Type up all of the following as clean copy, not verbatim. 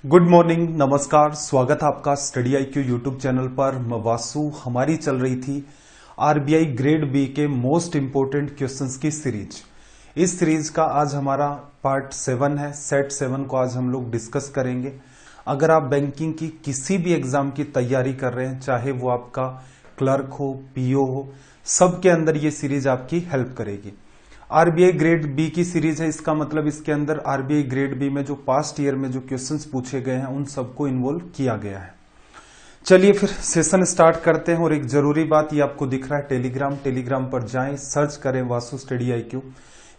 Good morning, नमस्कार, स्वागत है आपका स्टडी IQ यूट्यूब चैनल पर। मैं वासु। हमारी चल रही थी आरबीआई ग्रेड बी के मोस्ट इंपोर्टेंट क्वेश्चंस की सीरीज। इस सीरीज का आज हमारा पार्ट 7 है। सेट 7 को आज हम लोग डिस्कस करेंगे। अगर आप बैंकिंग की किसी भी एग्जाम की तैयारी कर रहे हैं, चाहे वो आपका क्लर्क हो, पीओ हो, सबके अंदर ये सीरीज आपकी हेल्प करेगी। आरबीआई ग्रेड बी की सीरीज है, इसका मतलब इसके अंदर आरबीआई ग्रेड बी में जो पास्ट ईयर में जो क्वेश्चंस पूछे गए हैं उन सबको इन्वॉल्व किया गया है। चलिए फिर सेशन स्टार्ट करते हैं। और एक जरूरी बात, ये आपको दिख रहा है टेलीग्राम पर जाएं, सर्च करें वासु स्टडी IQ।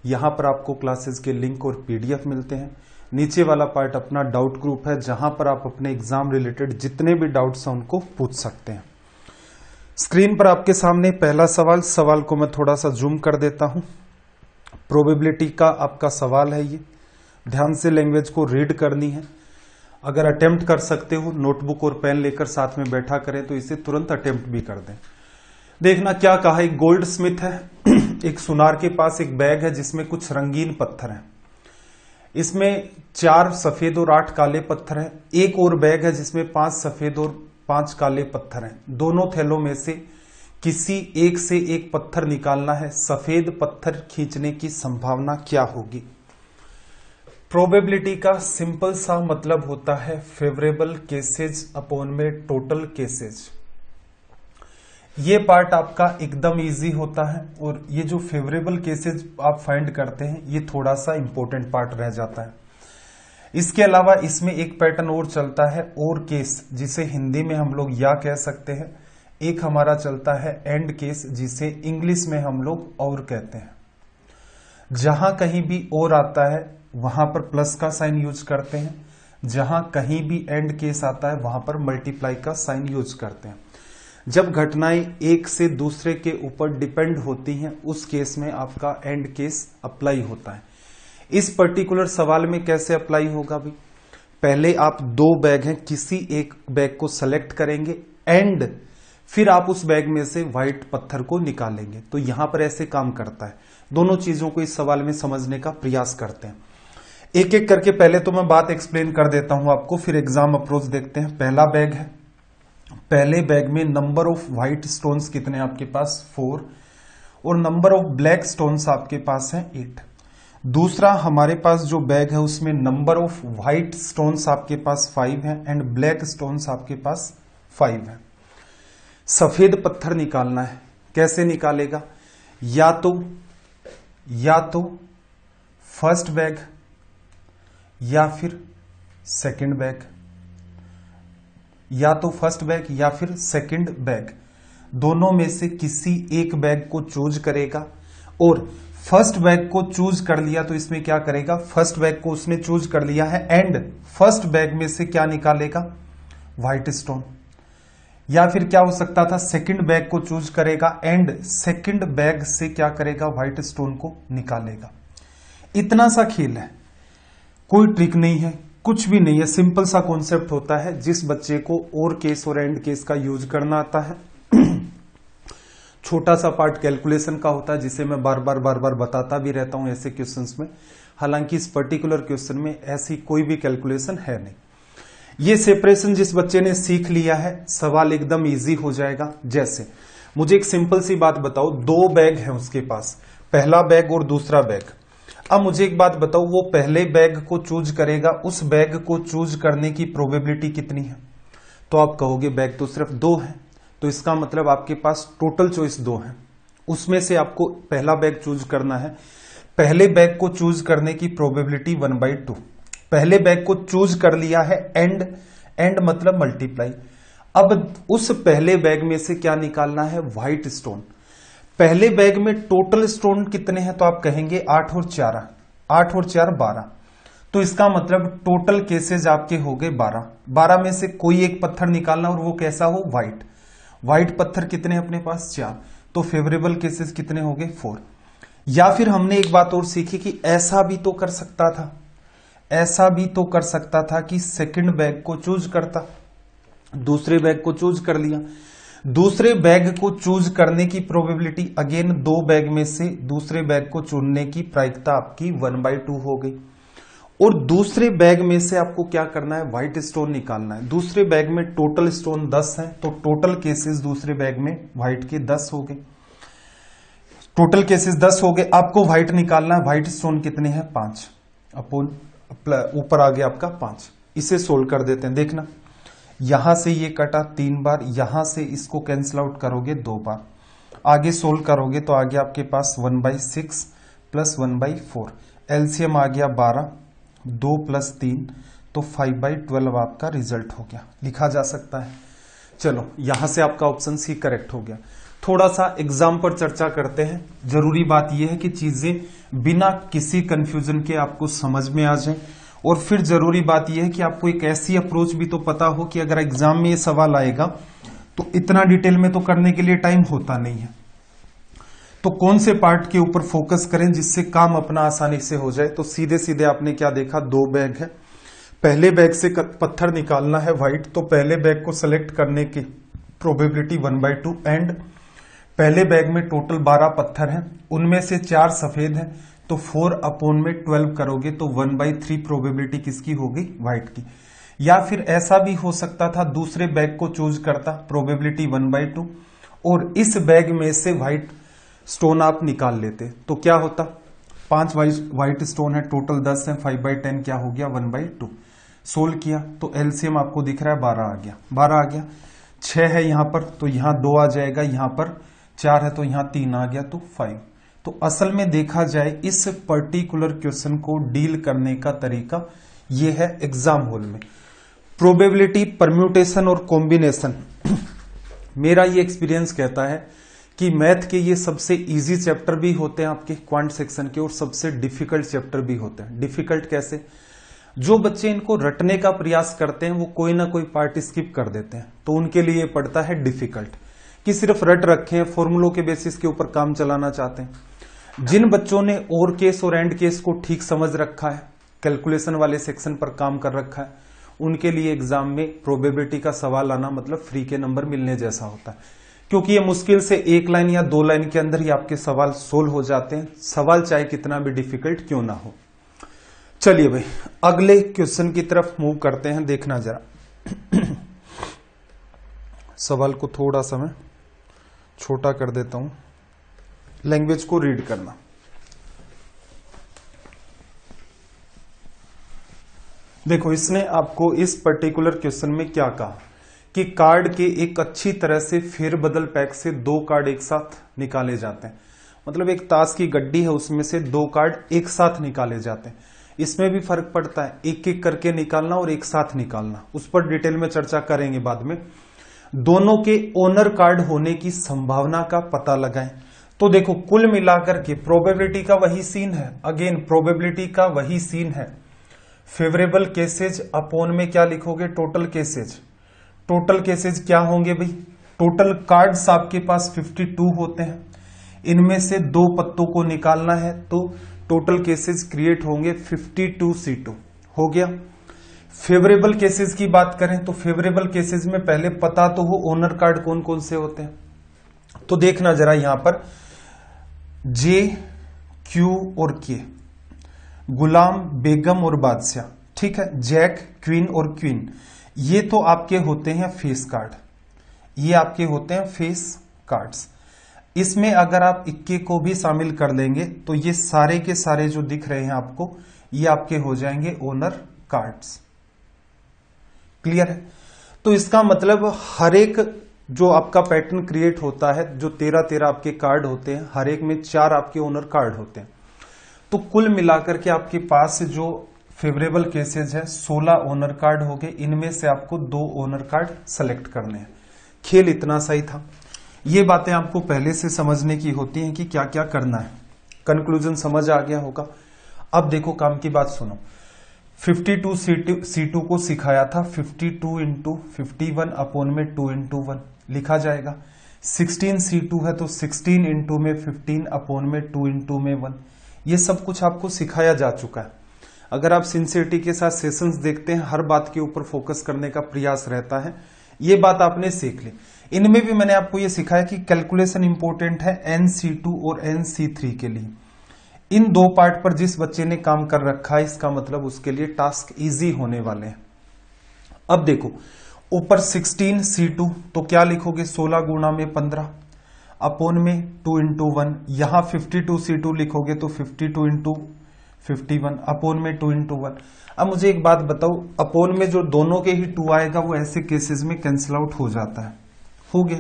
यहां पर आपको क्लासेस के लिंक और PDF मिलते हैं। नीचे वाला पार्ट अपना डाउट ग्रुप है, जहां पर आप अपने एग्जाम रिलेटेड जितने भी डाउट्स हैं उनको पूछ सकते हैं। स्क्रीन पर आपके सामने पहला सवाल को मैं थोड़ा सा जूम कर देता हूं। प्रोबेबिलिटी का आपका सवाल है, ये ध्यान से लैंग्वेज को रीड करनी है। अगर अटेम्प्ट कर सकते हो, नोटबुक और पेन लेकर साथ में बैठा करें तो इसे तुरंत अटेम्प्ट भी कर दें। देखना क्या कहा है। एक गोल्ड स्मिथ है, एक सुनार के पास एक बैग है जिसमें कुछ रंगीन पत्थर हैं। इसमें 4 सफेद और 8 काले पत्थर हैं। एक और बैग है जिसमें 5 सफेद और 5 काले पत्थर हैं। दोनों थैलों में से किसी एक से एक पत्थर निकालना है। सफेद पत्थर खींचने की संभावना क्या होगी। प्रोबेबिलिटी का सिंपल सा मतलब होता है फेवरेबल केसेज अपॉन में टोटल केसेज। ये पार्ट आपका एकदम इजी होता है, और ये जो फेवरेबल केसेज आप फाइंड करते हैं ये थोड़ा सा इंपॉर्टेंट पार्ट रह जाता है। इसके अलावा इसमें एक पैटर्न और चलता है, और केस, जिसे हिंदी में हम लोग या कह सकते हैं। एक हमारा चलता है एंड केस, जिसे इंग्लिश में हम लोग और कहते हैं। जहां कहीं भी और आता है वहां पर प्लस का साइन यूज करते हैं। जहां कहीं भी एंड केस आता है वहां पर मल्टीप्लाई का साइन यूज करते हैं। जब घटनाएं एक से दूसरे के ऊपर डिपेंड होती हैं उस केस में आपका एंड केस अप्लाई होता है। इस पर्टिकुलर सवाल में कैसे अप्लाई होगा भी, पहले आप 2 बैग हैं, किसी एक बैग को सेलेक्ट करेंगे एंड फिर आप उस बैग में से व्हाइट पत्थर को निकालेंगे। तो यहां पर ऐसे काम करता है। दोनों चीजों को इस सवाल में समझने का प्रयास करते हैं। एक एक करके पहले तो मैं बात एक्सप्लेन कर देता हूं आपको, फिर एग्जाम अप्रोच देखते हैं। पहला बैग है, पहले बैग में नंबर ऑफ व्हाइट स्टोन्स कितने आपके पास 4, और नंबर ऑफ ब्लैक स्टोन्स आपके पास है 8। दूसरा हमारे पास जो बैग है उसमें नंबर ऑफ व्हाइट स्टोन्स आपके पास 5 है एंड ब्लैक स्टोन्स आपके पास 5 है। सफेद पत्थर निकालना है। कैसे निकालेगा, या तो फर्स्ट बैग या फिर सेकंड बैग, या तो फर्स्ट बैग या फिर सेकंड बैग, दोनों में से किसी एक बैग को चूज करेगा। और फर्स्ट बैग को चूज कर लिया तो इसमें क्या करेगा, फर्स्ट बैग को उसने चूज कर लिया है एंड फर्स्ट बैग में से क्या निकालेगा, व्हाइट स्टोन। या फिर क्या हो सकता था, सेकंड बैग को चूज करेगा एंड सेकंड बैग से क्या करेगा, व्हाइट स्टोन को निकालेगा। इतना सा खेल है, कोई ट्रिक नहीं है, कुछ भी नहीं है। सिंपल सा कॉन्सेप्ट होता है। जिस बच्चे को और केस और एंड केस का यूज करना आता है, छोटा सा पार्ट कैलकुलेशन का होता है, जिसे मैं बार बार बताता भी रहता हूं ऐसे क्वेश्चंस में। हालांकि इस पर्टिकुलर क्वेश्चन में ऐसी कोई भी कैलकुलेशन है नहीं। ये सेपरेशन जिस बच्चे ने सीख लिया है, सवाल एकदम इजी हो जाएगा। जैसे मुझे एक सिंपल सी बात बताओ, 2 बैग है उसके पास, पहला बैग और दूसरा बैग। अब मुझे एक बात बताओ, वो पहले बैग को चूज करेगा, उस बैग को चूज करने की प्रोबेबिलिटी कितनी है। तो आप कहोगे बैग तो सिर्फ 2 है, तो इसका मतलब आपके पास टोटल चॉइस 2 है। उसमें से आपको पहला बैग चूज करना है। पहले बैग को चूज करने की प्रोबेबिलिटी 1/2। पहले बैग को चूज कर लिया है एंड मतलब मल्टीप्लाई। अब उस पहले बैग में से क्या निकालना है, व्हाइट स्टोन। पहले बैग में टोटल स्टोन कितने हैं, तो आप कहेंगे 8 और 4, 8 और 4 12। तो इसका मतलब टोटल केसेज आपके हो गए 12। 12 में से कोई एक पत्थर निकालना, और वो कैसा हो, व्हाइट। व्हाइट पत्थर कितने अपने पास, 4। तो फेवरेबल केसेस कितने हो गए, 4। या फिर हमने एक बात और सीखी कि ऐसा भी तो कर सकता था कि सेकंड बैग को चूज करता, दूसरे बैग को चूज कर लिया। दूसरे बैग को चूज करने की प्रोबेबिलिटी अगेन 2 बैग में से दूसरे बैग को चुनने की प्रायिकता आपकी 1/2 हो गई। और दूसरे बैग में से आपको क्या करना है, व्हाइट स्टोन निकालना है। दूसरे बैग में टोटल स्टोन 10 हैं, तो टोटल केसेस दूसरे बैग में व्हाइट के 10 हो गए। टोटल केसेस 10 हो गए। आपको व्हाइट निकालना है। व्हाइट स्टोन कितने हैं, 5 अपोन ऊपर आ गया आपका 5। इसे सोल्व कर देते हैं। देखना यहां से ये कटा 3 बार, यहां से इसको कैंसिल आउट करोगे 2 बार, आगे सोल्व करोगे तो आ गया आपके पास 1/6 प्लस 1/4। एलसीएम आ गया 12, 2 प्लस 3 तो 5/12 आपका रिजल्ट हो गया, लिखा जा सकता है। चलो यहां से आपका ऑप्शन सी करेक्ट हो गया। थोड़ा सा एग्जाम पर चर्चा करते हैं। जरूरी बात यह है कि चीजें बिना किसी कंफ्यूजन के आपको समझ में आ जाएं, और फिर जरूरी बात यह है कि आपको एक ऐसी अप्रोच भी तो पता हो कि अगर एग्जाम में ये सवाल आएगा तो इतना डिटेल में तो करने के लिए टाइम होता नहीं है। तो कौन से पार्ट के ऊपर फोकस करें जिससे काम अपना आसानी से हो जाए। तो सीधे सीधे आपने क्या देखा, 2 बैग है। पहले बैग से पत्थर निकालना है व्हाइट, तो पहले बैग को सिलेक्ट करने की प्रोबेबिलिटी 1/2 एंड पहले बैग में टोटल 12 पत्थर हैं, उनमें से 4 सफेद हैं, तो 4/12 करोगे तो 1/3 प्रोबेबिलिटी किसकी होगी, व्हाइट की। या फिर ऐसा भी हो सकता था दूसरे बैग को चूज करता, प्रोबेबिलिटी 1/2, और इस बैग में से व्हाइट स्टोन आप निकाल लेते, तो क्या होता, 5 व्हाइट स्टोन है, टोटल 10 है, 5/10 क्या हो गया, 1/2। सोल्व किया तो एलसीएम आपको दिख रहा है 12 आ गया, 12 आ गया। 6 है यहां पर तो यहां 2 आ जाएगा, यहां पर 4 है तो यहां 3 आ गया, तो 5। तो असल में देखा जाए इस पर्टिकुलर क्वेश्चन को डील करने का तरीका यह है एग्जाम हॉल में। प्रोबेबिलिटी, परम्यूटेशन और कॉम्बिनेशन मेरा ये एक्सपीरियंस कहता है कि मैथ के ये सबसे इजी चैप्टर भी होते हैं आपके क्वांट सेक्शन के, और सबसे डिफिकल्ट चैप्टर भी होते हैं। डिफिकल्ट कैसे, जो बच्चे इनको रटने का प्रयास करते हैं वो कोई ना कोई पार्ट स्किप कर देते हैं, तो उनके लिए पड़ता है डिफिकल्ट, कि सिर्फ रट रखे हैं, फॉर्मूलों के बेसिस के ऊपर काम चलाना चाहते हैं। जिन बच्चों ने और केस और एंड केस को ठीक समझ रखा है, कैलकुलेशन वाले सेक्शन पर काम कर रखा है, उनके लिए एग्जाम में प्रोबेबिलिटी का सवाल आना मतलब फ्री के नंबर मिलने जैसा होता है, क्योंकि ये मुश्किल से 1 लाइन या 2 लाइन के अंदर ही आपके सवाल सोल्व हो जाते हैं, सवाल चाहे कितना भी डिफिकल्ट क्यों ना हो। चलिए भाई अगले क्वेश्चन की तरफ मूव करते हैं। देखना जरा सवाल को थोड़ा सा मैं छोटा कर देता हूं, लैंग्वेज को रीड करना। देखो इसने आपको इस पर्टिकुलर क्वेश्चन में क्या कहा कि कार्ड के एक अच्छी तरह से फेरबदल पैक से 2 कार्ड एक साथ निकाले जाते हैं। मतलब एक ताश की गड्डी है, उसमें से 2 कार्ड एक साथ निकाले जाते हैं। इसमें भी फर्क पड़ता है, एक एक करके निकालना और एक साथ निकालना, उस पर डिटेल में चर्चा करेंगे बाद में। दोनों के ओनर कार्ड होने की संभावना का पता लगाएं। तो देखो कुल मिलाकर के प्रोबेबिलिटी का वही सीन है, अगेन प्रोबेबिलिटी का वही सीन है। फेवरेबल केसेज अपॉन में क्या लिखोगे, टोटल केसेज। टोटल केसेज क्या होंगे भाई, टोटल कार्ड्स आपके पास 52 होते हैं, इनमें से 2 पत्तों को निकालना है, तो टोटल केसेस क्रिएट होंगे 52C2 हो गया। फेवरेबल केसेस की बात करें तो फेवरेबल केसेस में पहले पता तो हो ओनर कार्ड कौन कौन से होते हैं, तो देखना जरा यहां पर जे, क्यू और के, गुलाम, बेगम और बादशाह, ठीक है, जैक, क्वीन और क्वीन, ये तो आपके होते हैं फेस कार्ड, ये आपके होते हैं फेस कार्ड्स। इसमें अगर आप इक्के को भी शामिल कर लेंगे तो ये सारे के सारे जो दिख रहे हैं आपको, ये आपके हो जाएंगे ओनर कार्ड्स। क्लियर है। तो इसका मतलब हर एक जो आपका पैटर्न क्रिएट होता है, जो 13 आपके कार्ड होते हैं, हर एक में 4 आपके ओनर कार्ड होते हैं। तो कुल मिलाकर के आपके पास जो फेवरेबल केसेस है 16 ओनर कार्ड हो गए, इनमें से आपको 2 ओनर कार्ड सेलेक्ट करने हैं। खेल इतना सही था। ये बातें आपको पहले से समझने की होती हैं कि क्या क्या करना है। कंक्लूजन समझ आ गया होगा। अब देखो काम की बात सुनो। 52C2 को सिखाया था 52 इंटू 51 अपॉन में 2 इंटू 1 लिखा जाएगा। 16C2 है तो 16 इंटू में 15 अपॉन में 2 इंटू में 1। ये सब कुछ आपको सिखाया जा चुका है। अगर आप सिंसियरिटी के साथ सेशंस देखते हैं, हर बात के ऊपर फोकस करने का प्रयास रहता है। ये बात आपने सीख ली। इनमें भी मैंने आपको ये सिखाया कि कैलकुलेशन इंपॉर्टेंट है NC2 और NC3 के लिए। इन दो पार्ट पर जिस बच्चे ने काम कर रखा है इसका मतलब उसके लिए टास्क इजी होने वाले हैं। अब देखो ऊपर 16 C2 तो क्या लिखोगे 16 गुणा में 15 अपोन में 2 इंटू 1, यहां 52 C2 लिखोगे तो 52 इंटू 51 अपोन में 2 इंटू 1। अब मुझे एक बात बताओ, अपोन में जो दोनों के ही 2 आएगा वो ऐसे केसेस में कैंसिल आउट हो जाता है, हो गया।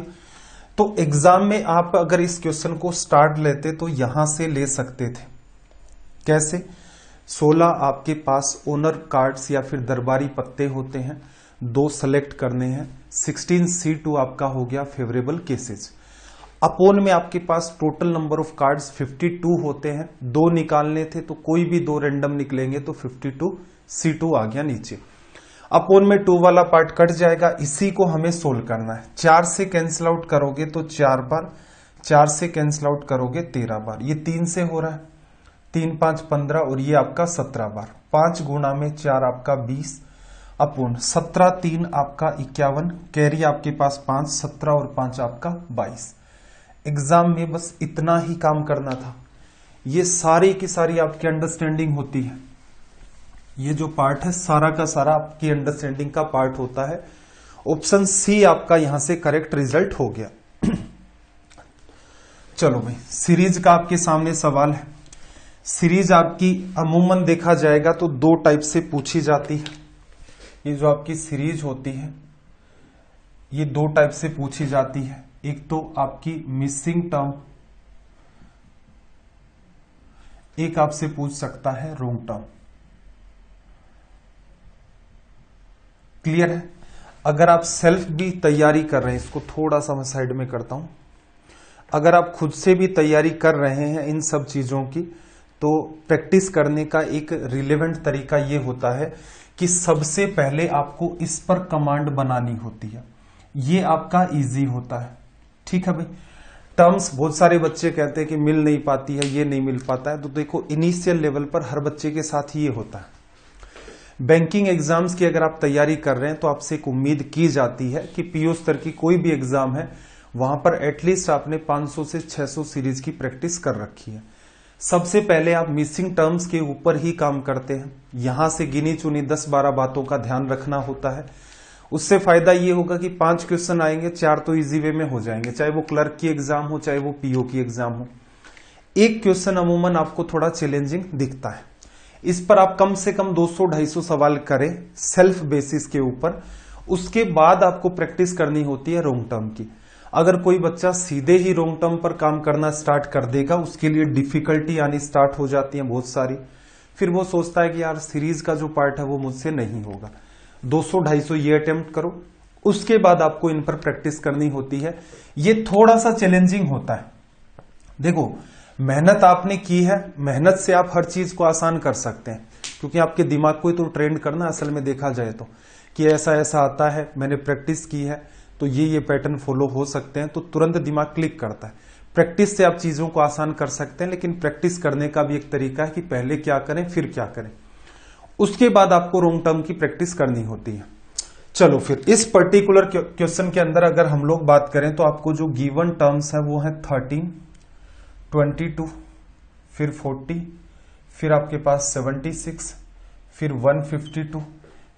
तो एग्जाम में आप अगर इस क्वेश्चन को स्टार्ट लेते तो यहां से ले सकते थे, कैसे 16 आपके पास ओनर कार्ड्स या फिर दरबारी पत्ते होते हैं, 2 सेलेक्ट करने हैं, 16 C2 आपका हो गया फेवरेबल केसेस। अपोन में आपके पास टोटल नंबर ऑफ कार्ड्स 52 होते हैं, 2 निकालने थे तो कोई भी 2 रैंडम निकलेंगे तो 52 C2 आ गया नीचे। अपोन में 2 वाला पार्ट कट जाएगा, इसी को हमें सोल्व करना है। 4 से कैंसिल आउट करोगे तो 4 बार, 4 से कैंसिल आउट करोगे 13 बार, ये 3 से हो रहा है, 3 5 15 और ये आपका 17 बार। 5 गुणा में 4 आपका 20 अपोन 17 3 आपका 51, कैरी आपके पास 5, 17 और 5 आपका 22। एग्जाम में बस इतना ही काम करना था, ये सारी की सारी आपकी अंडरस्टैंडिंग होती है। ये जो पार्ट है सारा का सारा आपकी अंडरस्टैंडिंग का पार्ट होता है। ऑप्शन सी आपका यहां से करेक्ट रिजल्ट हो गया। चलो भाई सीरीज का आपके सामने सवाल है। सीरीज आपकी अमूमन देखा जाएगा तो 2 टाइप से पूछी जाती है। ये जो आपकी सीरीज होती है ये 2 टाइप से पूछी जाती है। एक तो आपकी मिसिंग टर्म, एक आपसे पूछ सकता है रॉन्ग टर्म। क्लियर है? अगर आप सेल्फ भी तैयारी कर रहे हैं, इसको थोड़ा सा मैं साइड में करता हूं, अगर आप खुद से भी तैयारी कर रहे हैं इन सब चीजों की, तो प्रैक्टिस करने का एक रिलेवेंट तरीका ये होता है कि सबसे पहले आपको इस पर कमांड बनानी होती है। ये आपका इजी होता है, ठीक है भाई। टर्म्स बहुत सारे बच्चे कहते हैं कि मिल नहीं पाती है, ये नहीं मिल पाता है, तो देखो इनिशियल लेवल पर हर बच्चे के साथ ये होता है। बैंकिंग एग्जाम्स की अगर आप तैयारी कर रहे हैं तो आपसे एक उम्मीद की जाती है कि पीओ स्तर की कोई भी एग्जाम है वहां पर एटलीस्ट आपने 500 से 600 सीरीज की प्रैक्टिस कर रखी है। सबसे पहले आप मिसिंग टर्म्स के ऊपर ही काम करते हैं, यहां से गिनी चुनी 10-12 बातों का ध्यान रखना होता है। उससे फायदा ये होगा कि 5 क्वेश्चन आएंगे, 4 तो इजी वे में हो जाएंगे, चाहे वो क्लर्क की एग्जाम हो चाहे वो पीओ की एग्जाम हो। एक क्वेश्चन अमूमन आपको थोड़ा चैलेंजिंग दिखता है, इस पर आप कम से कम 200-250 सवाल करें सेल्फ बेसिस के ऊपर। उसके बाद आपको प्रैक्टिस करनी होती है रॉन्ग टर्म की। अगर कोई बच्चा सीधे ही रॉन्ग टर्म पर काम करना स्टार्ट कर देगा, उसके लिए डिफिकल्टी आनी स्टार्ट हो जाती है बहुत सारी। फिर वो सोचता है कि यार सीरीज का जो पार्ट है वो मुझसे नहीं होगा। 200-250 ये अटेम्प्ट करो, उसके बाद आपको इन पर प्रैक्टिस करनी होती है। ये थोड़ा सा चैलेंजिंग होता है। देखो मेहनत आपने की है, मेहनत से आप हर चीज को आसान कर सकते हैं, क्योंकि आपके दिमाग को ही तो ट्रेंड करना असल में देखा जाए तो, कि ऐसा ऐसा आता है, मैंने प्रैक्टिस की है तो ये पैटर्न फॉलो हो सकते हैं, तो तुरंत दिमाग क्लिक करता है। प्रैक्टिस से आप चीजों को आसान कर सकते हैं, लेकिन प्रैक्टिस करने का भी एक तरीका है कि पहले क्या करें फिर क्या करें, उसके बाद आपको रॉन्ग टर्म की प्रैक्टिस करनी होती है। चलो फिर इस पर्टिकुलर क्वेश्चन के अंदर अगर हम लोग बात करें तो आपको जो गिवन टर्म्स है वो है 13, 22, फिर 40, फिर आपके पास 76, फिर 152,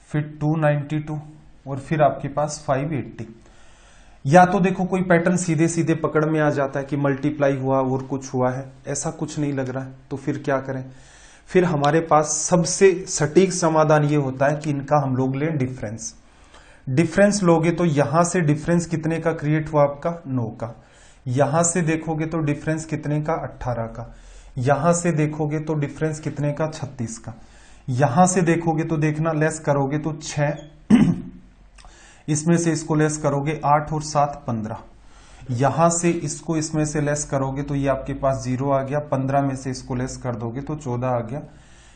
फिर 292 और फिर आपके पास 580। या तो देखो कोई पैटर्न सीधे सीधे पकड़ में आ जाता है कि मल्टीप्लाई हुआ और कुछ हुआ है, ऐसा कुछ नहीं लग रहा है, तो फिर क्या करें? फिर हमारे पास सबसे सटीक समाधान ये होता है कि इनका हम लोग लें डिफरेंस। डिफरेंस लोगे तो यहां से डिफरेंस कितने का क्रिएट हुआ आपका 9 का, यहां से देखोगे तो डिफरेंस कितने का 18 का, यहां से देखोगे तो डिफरेंस कितने का 36 का, यहां से देखोगे तो देखना लेस करोगे तो 6, इसमें से इसको लेस करोगे 8 और 7 15, यहां से इसको इसमें से लेस करोगे तो ये आपके पास 0 आ गया, 15 में से इसको लेस कर दोगे तो 14 आ गया,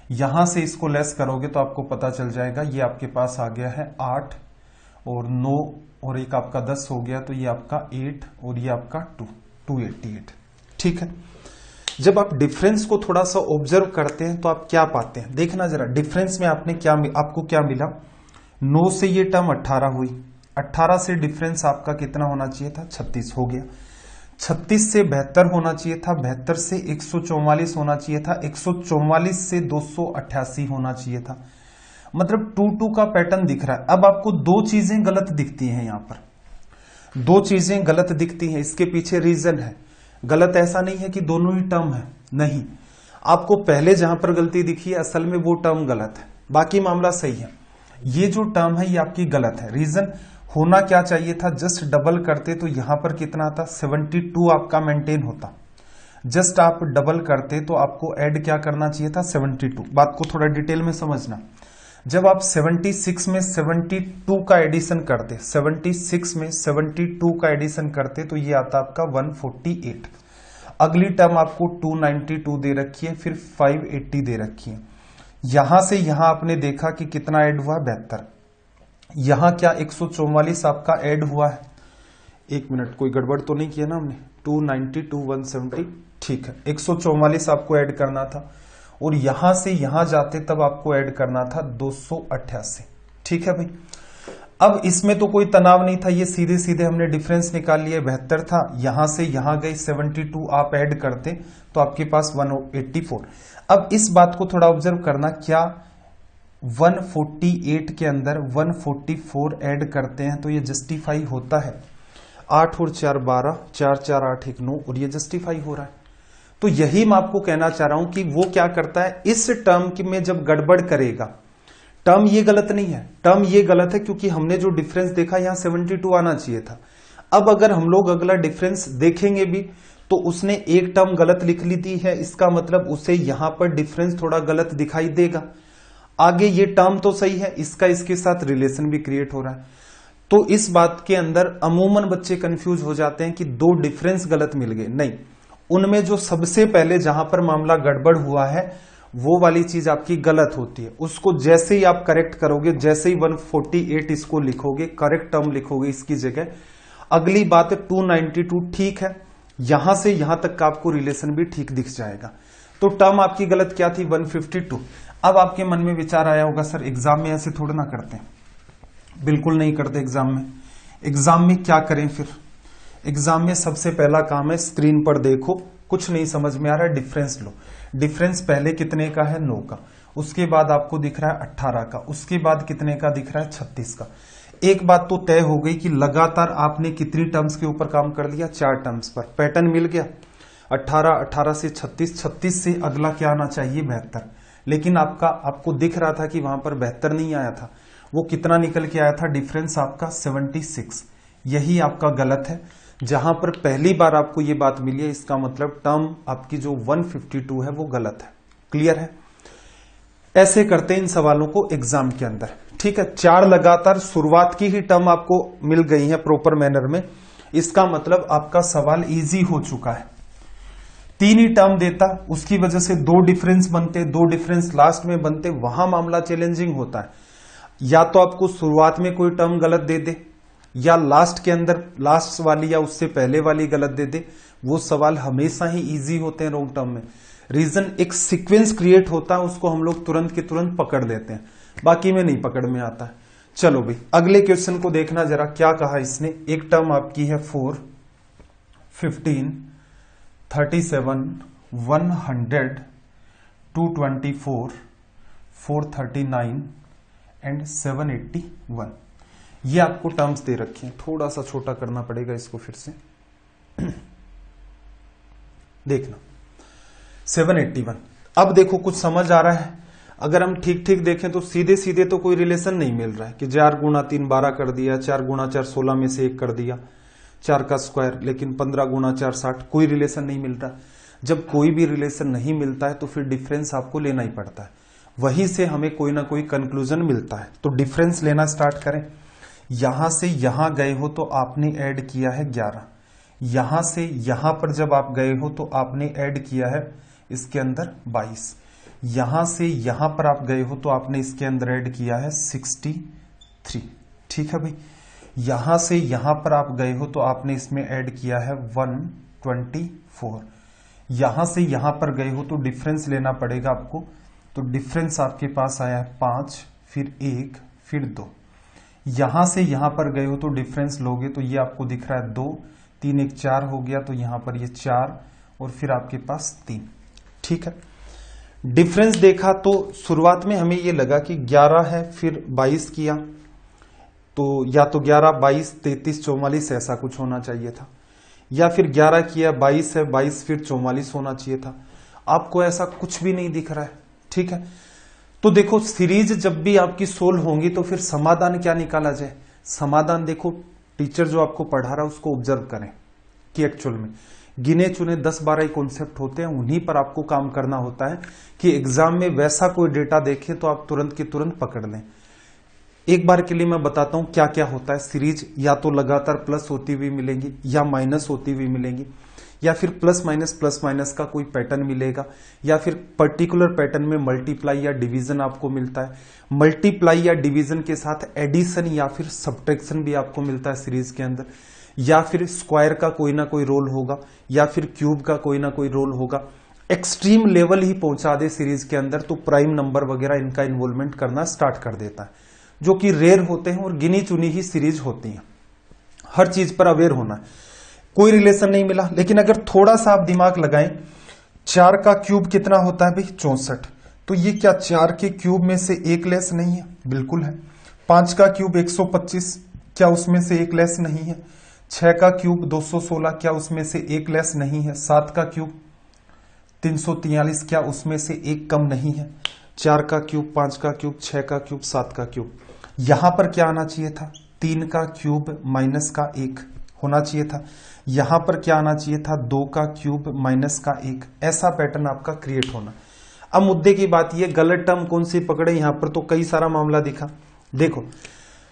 यहां से इसको लेस करोगे तो आपको पता चल जाएगा ये आपके पास आ गया है 8 और 9 और एक आपका 10 हो गया, तो ये आपका 8 और ये आपका 288। ठीक है, जब आप डिफरेंस को थोड़ा सा ऑब्जर्व करते हैं तो आप क्या पाते हैं, देखना जरा डिफरेंस में आपको क्या मिला। 9 से ये टर्म 18 हुई, 18 से डिफरेंस आपका कितना होना चाहिए था 36 हो गया, 36 से 72 होना चाहिए था, 72 से 144 होना चाहिए था, 144 से 288 होना चाहिए था। मतलब 2-2 का पैटर्न दिख रहा है। अब आपको दो चीजें गलत दिखती हैं, यहां पर दो चीजें गलत दिखती हैं। इसके पीछे रीजन है। गलत ऐसा नहीं है कि दोनों ही टर्म है, नहीं, आपको पहले जहां पर गलती दिखी है असल में वो टर्म गलत है, बाकी मामला सही है। ये जो टर्म है ये आपकी गलत है। रीजन होना क्या चाहिए था, जस्ट डबल करते तो यहां पर कितना आता, 72 आपका मेंटेन होता। जस्ट आप डबल करते तो आपको ऐड क्या करना चाहिए था, 72। बात को थोड़ा डिटेल में समझना। जब आप 76 में 72 का एडिशन करते, 76 में 72 का एडिशन करते तो ये आता आपका 148। अगली टर्म आपको 292 दे रखी है, फिर 580 दे रखी है। यहां से यहां आपने देखा कि कितना ऐड हुआ, 72। यहां क्या 144 आपका ऐड हुआ है। एक मिनट, कोई गड़बड़ तो नहीं किया ना हमने, 292 170, ठीक है। 144 आपको ऐड करना था और यहां से यहां जाते तब आपको ऐड करना था 288, ठीक है भाई। अब इसमें तो कोई तनाव नहीं था, ये सीधे सीधे हमने डिफरेंस निकाल लिया, 72 था, यहां से यहां गई 72 आप ऐड करते तो आपके पास 184। अब इस बात को थोड़ा ऑब्जर्व करना, क्या 148 के अंदर 144 ऐड करते हैं तो ये जस्टिफाई होता है। 8 और 4 12, 4 4 8 1 9 और ये जस्टिफाई हो रहा है। तो यही मैं आपको कहना चाह रहा हूं कि वो क्या करता है, इस टर्म में जब गड़बड़ करेगा, टर्म ये गलत नहीं है, टर्म ये गलत है क्योंकि हमने जो डिफरेंस देखा यहां 72 आना चाहिए था। अब अगर हम लोग अगला डिफरेंस देखेंगे भी तो उसने एक टर्म गलत लिख ली थी है, इसका मतलब उसे यहां पर डिफरेंस थोड़ा गलत दिखाई देगा। आगे ये टर्म तो सही है, इसका इसके साथ रिलेशन भी क्रिएट हो रहा है। तो इस बात के अंदर अमूमन बच्चे कंफ्यूज हो जाते हैं कि दो डिफरेंस गलत मिल गए, नहीं, उनमें जो सबसे पहले जहां पर मामला गड़बड़ हुआ है वो वाली चीज आपकी गलत होती है। उसको जैसे ही आप करेक्ट करोगे, जैसे ही 148 इसको लिखोगे, करेक्ट टर्म लिखोगे इसकी जगह, अगली बात 292 ठीक है, यहां से यहां तक का आपको रिलेशन भी ठीक दिख जाएगा। तो टर्म आपकी गलत क्या थी, 152। अब आपके मन में विचार आया होगा, सर एग्जाम में ऐसे थोड़ा ना करते हैं। बिल्कुल नहीं करते एग्जाम में। एग्जाम में क्या करें फिर, एग्जाम में सबसे पहला काम है स्क्रीन पर देखो, कुछ नहीं समझ में आ रहा है डिफरेंस लो। डिफरेंस पहले कितने का है, 9 का, उसके बाद आपको दिख रहा है 18 का, उसके बाद कितने का दिख रहा है, 36 का। एक बात तो तय हो गई कि लगातार आपने कितनी टर्म्स के ऊपर काम कर लिया, 4 टर्म्स पर। पैटर्न मिल गया, 18, 18 से 36, 36 से अगला क्या आना चाहिए, 72। लेकिन आपको दिख रहा था कि वहां पर 72 नहीं आया था, वो कितना निकल के आया था, डिफरेंस आपका 76। यही आपका गलत है। जहां पर पहली बार आपको ये बात मिली है, इसका मतलब टर्म आपकी जो 152 है वो गलत है। क्लियर है। ऐसे करते हैं इन सवालों को एग्जाम के अंदर, ठीक है। 4 लगातार शुरुआत की ही टर्म आपको मिल गई है प्रॉपर मैनर में, इसका मतलब आपका सवाल इजी हो चुका है। 3 ही टर्म देता, उसकी वजह से 2 डिफरेंस बनते, 2 डिफरेंस लास्ट में बनते, वहां मामला चैलेंजिंग होता है। या तो आपको शुरुआत में कोई टर्म गलत दे दे, या लास्ट के अंदर लास्ट वाली या उससे पहले वाली गलत दे दे। वो सवाल हमेशा ही इजी होते हैं रॉन्ग टर्म में। रीजन एक सीक्वेंस क्रिएट होता है, उसको हम लोग तुरंत के तुरंत पकड़ लेते हैं, बाकी में नहीं पकड़ में आता है। चलो भाई अगले क्वेश्चन को देखना जरा, क्या कहा इसने। एक टर्म आपकी है 4, 15, 37, 100, 224, 439 एंड 781। ये आपको टर्म्स दे रखे हैं। थोड़ा सा छोटा करना पड़ेगा इसको फिर से देखना। 781। अब देखो कुछ समझ आ रहा है। अगर हम ठीक ठीक देखें तो सीधे सीधे तो कोई रिलेशन नहीं मिल रहा है कि 4 गुणा 3 12 कर दिया, 4 गुणा 4 16 में से 1 कर दिया, 4 का स्क्वायर, लेकिन 15 गुणा 4 60, कोई रिलेशन नहीं मिल रहा। जब कोई भी रिलेशन नहीं मिलता है तो फिर डिफरेंस आपको लेना ही पड़ता है, वहीं से हमें कोई ना कोई कंक्लूजन मिलता है। तो डिफरेंस लेना स्टार्ट करें। यहां से यहां गए हो तो आपने ऐड किया है 11, यहां से यहां पर जब आप गए हो तो आपने ऐड किया है इसके अंदर 22, यहां से यहां पर आप गए हो तो आपने इसके अंदर ऐड किया है 63। ठीक है भाई। यहां से यहां पर आप गए हो तो आपने इसमें ऐड किया है 124। यहां से यहां पर गए हो तो डिफरेंस लेना पड़ेगा आपको। तो डिफरेंस आपके पास आया है 5, फिर 1, फिर 2। यहां से यहां पर गए हो तो डिफरेंस लोगे तो ये आपको दिख रहा है 2, 3 1 4 हो गया, तो यहां पर ये 4 और फिर आपके पास 3। ठीक है, डिफरेंस देखा तो शुरुआत में हमें ये लगा कि 11 है फिर 22 किया, तो या तो 11 22 33 44 ऐसा कुछ होना चाहिए था, या फिर 11 किया 22 है 22 फिर 44 होना चाहिए था। आपको ऐसा कुछ भी नहीं दिख रहा है। ठीक है, तो देखो सीरीज जब भी आपकी सोल्व होंगी तो फिर समाधान क्या निकाला जाए। समाधान देखो, टीचर जो आपको पढ़ा रहा है उसको ऑब्जर्व करें कि एक्चुअल में गिने चुने 10-12 कॉन्सेप्ट होते हैं, उन्हीं पर आपको काम करना होता है कि एग्जाम में वैसा कोई डेटा देखें तो आप तुरंत की तुरंत पकड़ लें। एक बार के लिए मैं बताता हूं क्या क्या होता है। सीरीज या तो लगातार प्लस होती हुई मिलेंगी या माइनस होती हुई मिलेंगी, या फिर प्लस माइनस का कोई पैटर्न मिलेगा, या फिर पर्टिकुलर पैटर्न में मल्टीप्लाई या डिवीजन आपको मिलता है। मल्टीप्लाई या डिवीजन के साथ एडिशन या फिर सब्ट्रैक्शन भी आपको मिलता है सीरीज के अंदर, या फिर स्क्वायर का कोई ना कोई रोल होगा, या फिर क्यूब का कोई ना कोई रोल होगा। एक्सट्रीम लेवल ही पहुंचा दे सीरीज के अंदर तो प्राइम नंबर वगैरह इनका इन्वॉल्वमेंट करना स्टार्ट कर देता है, जो कि रेयर होते हैं और गिनी चुनी ही सीरीज होती हैं। हर चीज पर अवेयर होना है। कोई रिलेशन नहीं मिला, लेकिन अगर थोड़ा सा आप दिमाग लगाएं, 4 का क्यूब कितना होता है भाई 64, तो ये क्या 4 के क्यूब में से एक लेस नहीं है? बिल्कुल है। 5 का क्यूब 125, क्या उसमें से एक लेस नहीं है? 6 का क्यूब 216, क्या उसमें से एक लेस नहीं है? 7 का क्यूब 343, क्या उसमें से एक कम नहीं है? 4 का क्यूब, 5 का क्यूब, 6 का क्यूब, 7 का क्यूब। यहां पर क्या आना चाहिए था? 3 का क्यूब माइनस का 1 होना चाहिए था। यहां पर क्या आना चाहिए था? 2 का क्यूब माइनस का 1। ऐसा पैटर्न आपका क्रिएट होना। अब मुद्दे की बात यह, गलत टर्म कौन सी पकड़े? यहां पर तो कई सारा मामला दिखा। देखो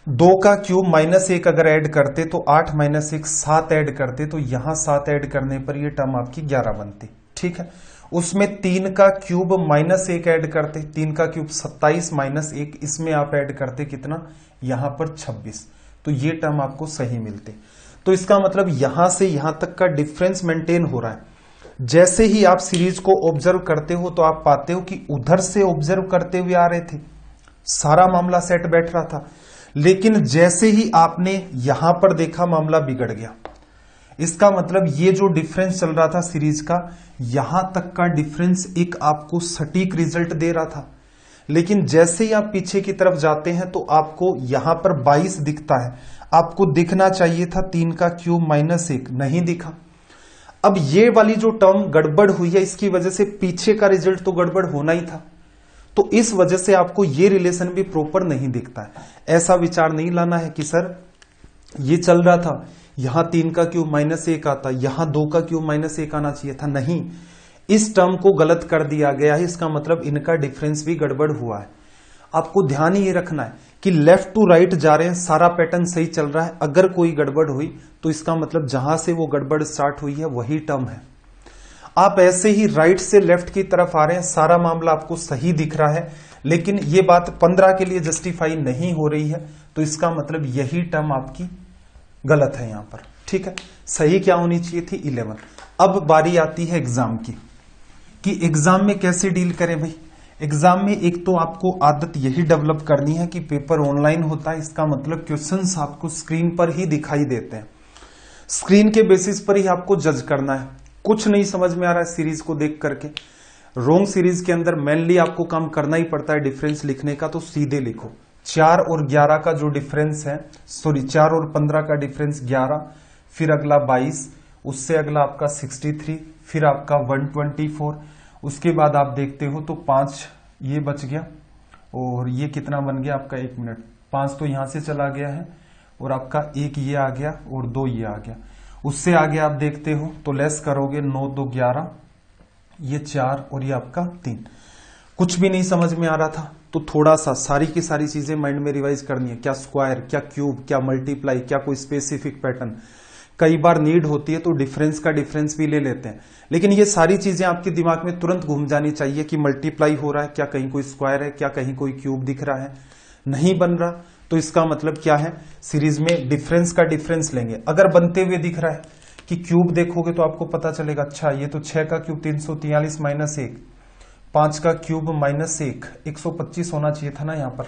2 का क्यूब माइनस 1 अगर ऐड करते तो 8 माइनस 1 7 ऐड करते, तो यहां 7 ऐड करने पर यह टर्म आपकी 11 बनती। ठीक है, उसमें 3 का क्यूब माइनस 1 ऐड करते, 3 का क्यूब 27 माइनस 1, इसमें आप ऐड करते कितना? यहां पर 26, तो ये टर्म आपको सही मिलते। तो इसका मतलब यहां से यहां तक का डिफरेंस मेंटेन हो रहा है। जैसे ही आप सीरीज को ऑब्जर्व करते हो तो आप पाते हो कि उधर से ऑब्जर्व करते हुए आ रहे थे, सारा मामला सेट बैठ रहा था, लेकिन जैसे ही आपने यहां पर देखा मामला बिगड़ गया। इसका मतलब ये जो डिफरेंस चल रहा था सीरीज का, यहां तक का डिफरेंस एक आपको सटीक रिजल्ट दे रहा था, लेकिन जैसे ही आप पीछे की तरफ जाते हैं तो आपको यहां पर 22 दिखता है, आपको दिखना चाहिए था 3 का क्यूब माइनस 1, नहीं दिखा। अब ये वाली जो टर्म गड़बड़ हुई है, इसकी वजह से पीछे का रिजल्ट तो गड़बड़ होना ही था, तो इस वजह से आपको ये रिलेशन भी प्रॉपर नहीं दिखता है। ऐसा विचार नहीं लाना है कि सर ये चल रहा था, यहां 3 का क्यूब माइनस 1 आता, यहां 2 का क्यूब माइनस 1 आना चाहिए था, नहीं, इस टर्म को गलत कर दिया गया है, इसका मतलब इनका डिफरेंस भी गड़बड़ हुआ है। आपको ध्यान ये रखना है कि लेफ्ट टू राइट जा रहे हैं, सारा पैटर्न सही चल रहा है, अगर कोई गड़बड़ हुई तो इसका मतलब जहां से वो गड़बड़ स्टार्ट हुई है वही टर्म है। आप ऐसे ही राइट से लेफ्ट की तरफ आ रहे हैं, सारा मामला आपको सही दिख रहा है, लेकिन ये बात 15 के लिए जस्टिफाई नहीं हो रही है, तो इसका मतलब यही टर्म आपकी गलत है यहां पर। ठीक है, सही क्या होनी चाहिए थी? 11। अब बारी आती है एग्जाम की, कि एग्जाम में कैसे डील करें भाई। एग्जाम में एक तो आपको आदत यही डेवलप करनी है कि पेपर ऑनलाइन होता है, इसका मतलब क्वेश्चंस आपको स्क्रीन पर ही दिखाई देते हैं, स्क्रीन के बेसिस पर ही आपको जज करना है। कुछ नहीं समझ में आ रहा है सीरीज को देख करके, रोंग सीरीज के अंदर मेनली आपको काम करना ही पड़ता है डिफरेंस लिखने का, तो सीधे लिखो 4 और 11 का जो डिफरेंस है, सॉरी 4 और 15 का डिफरेंस 11, फिर अगला 22, उससे अगला आपका 63, फिर आपका 124, उसके बाद आप देखते हो तो 5 ये बच गया, और ये कितना बन गया आपका, 1 मिनट, 5 तो यहां से चला गया है, और आपका 1 ये आ गया और 2 ये आ गया। उससे आगे आप देखते हो तो लेस करोगे, 9 2 11, ये 4 और ये आपका 3। कुछ भी नहीं समझ में आ रहा था तो थोड़ा सा सारी की सारी चीजें माइंड में रिवाइज करनी है, क्या स्क्वायर, क्या क्यूब, क्या मल्टीप्लाई, क्या कोई स्पेसिफिक पैटर्न। कई बार नीड होती है तो डिफरेंस का डिफरेंस भी ले लेते हैं, लेकिन ये सारी चीजें आपके दिमाग में तुरंत घूम जानी चाहिए कि मल्टीप्लाई हो रहा है, क्या कहीं कोई स्क्वायर है, क्या कहीं कोई क्यूब दिख रहा है, नहीं बन रहा, तो इसका मतलब क्या है, सीरीज में डिफरेंस का डिफरेंस लेंगे। अगर बनते हुए दिख रहा है कि क्यूब देखोगे तो आपको पता चलेगा, अच्छा ये तो 6 का क्यूब 343 माइनस 1, 5 का क्यूब माइनस 1, 125 होना चाहिए था ना, यहां पर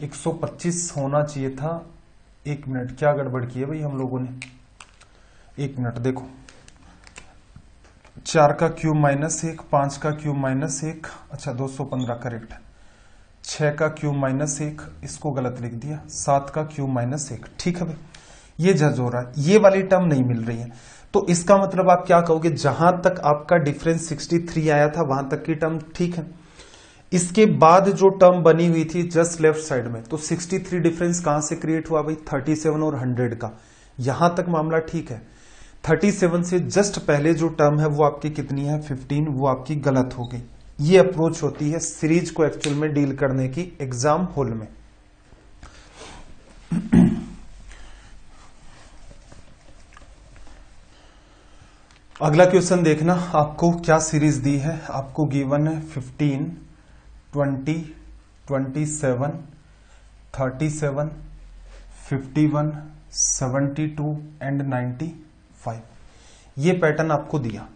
125 होना चाहिए था। 1 मिनट, क्या गड़बड़ की है भाई हम लोगों ने, एक मिनट देखो, 4 का क्यूब -1, 5 का क्यूब -1, अच्छा 215 करेक्ट है, 6 का क्यूब -1, इसको गलत लिख दिया, 7 का क्यूब -1, ठीक है भाई, ये जज हो रहा है, ये वाली टर्म नहीं मिल रही है। तो इसका मतलब आप क्या कहोगे, जहां तक आपका डिफरेंस 63 आया था वहां तक की टर्म ठीक है। इसके बाद जो टर्म बनी हुई थी जस्ट लेफ्ट साइड में, तो 63 डिफरेंस कहां से क्रिएट हुआ भाई, 37 और 100 का, यहां तक मामला ठीक है। 37 से जस्ट पहले जो टर्म है वो आपकी कितनी है, 15, वो आपकी गलत हो गई। ये अप्रोच होती है सीरीज को एक्चुअल में डील करने की एग्जाम हॉल में। अगला क्वेश्चन देखना, आपको क्या सीरीज दी है, आपको गिवन है 15, 20, 27, 37, 51, 72 एंड 95। ये पैटर्न आपको दिया।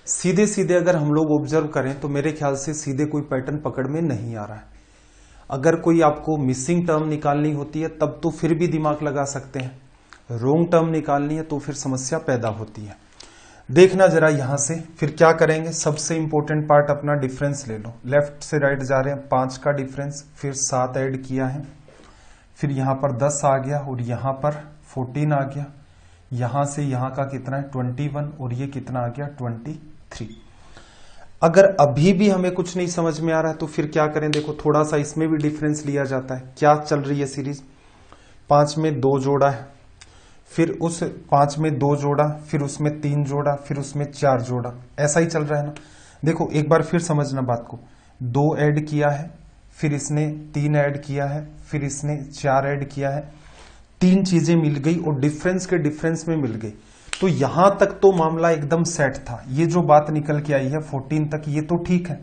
सीधे सीधे अगर हम लोग ऑब्जर्व करें तो मेरे ख्याल से सीधे कोई पैटर्न पकड़ में नहीं आ रहा है। अगर कोई आपको मिसिंग टर्म निकालनी होती है तब तो फिर भी दिमाग लगा सकते हैं, रोंग टर्म निकालनी है तो फिर समस्या पैदा होती है। देखना जरा यहां से फिर क्या करेंगे, सबसे इंपॉर्टेंट पार्ट अपना डिफरेंस ले लो, लेफ्ट से राइट जा रहे हैं, 5 का डिफरेंस, फिर 7 ऐड किया है, फिर यहां पर 10 आ गया और यहां पर 14 आ गया, यहां से यहां का कितना है 21 और ये कितना आ गया 23। अगर अभी भी हमें कुछ नहीं समझ में आ रहा है तो फिर क्या करें, देखो थोड़ा सा इसमें भी डिफरेंस लिया जाता है। क्या चल रही है सीरीज, 5 में 2 जोड़ा है, फिर उस 5 में 2 जोड़ा, फिर उसमें 3 जोड़ा, फिर उसमें 4 जोड़ा, ऐसा ही चल रहा है ना। देखो एक बार फिर समझना बात को, 2 ऐड किया है, फिर इसने 3 ऐड किया है, फिर इसने 4 ऐड किया है, 3 चीजें मिल गई और डिफरेंस के डिफरेंस में मिल गई। तो यहां तक तो मामला एकदम सेट था, ये जो बात निकल के आई है 14 तक ये तो ठीक है।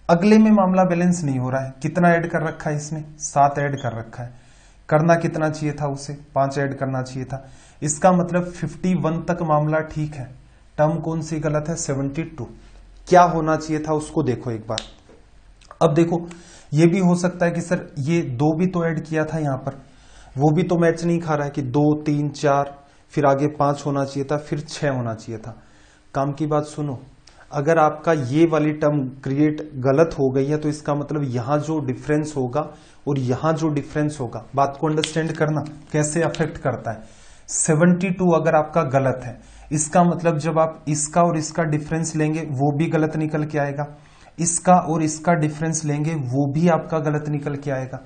अगले में मामला बैलेंस नहीं हो रहा है, कितना ऐड कर रखा है इसने, 7 ऐड कर रखा है, करना कितना चाहिए था उसे, 5 ऐड करना चाहिए था। इसका मतलब 51 तक मामला ठीक है, टर्म कौन सी गलत है, 72। क्या होना चाहिए था उसको देखो एक बार। अब देखो ये भी हो सकता है कि सर ये 2 भी तो ऐड किया था यहां पर, वो भी तो मैच नहीं खा रहा है कि 2, 3, 4, फिर आगे 5 होना चाहिए था, फिर 6 होना चाहिए था। काम की बात सुनो, अगर आपका ये वाली टर्म क्रिएट गलत हो गई है तो इसका मतलब यहां जो डिफरेंस होगा और यहां जो डिफरेंस होगा, बात को अंडरस्टैंड करना कैसे अफेक्ट करता है। 72 अगर आपका गलत है, इसका मतलब जब आप इसका और इसका डिफरेंस लेंगे वो भी गलत निकल के आएगा, इसका और इसका डिफरेंस लेंगे वो भी आपका गलत निकल के आएगा।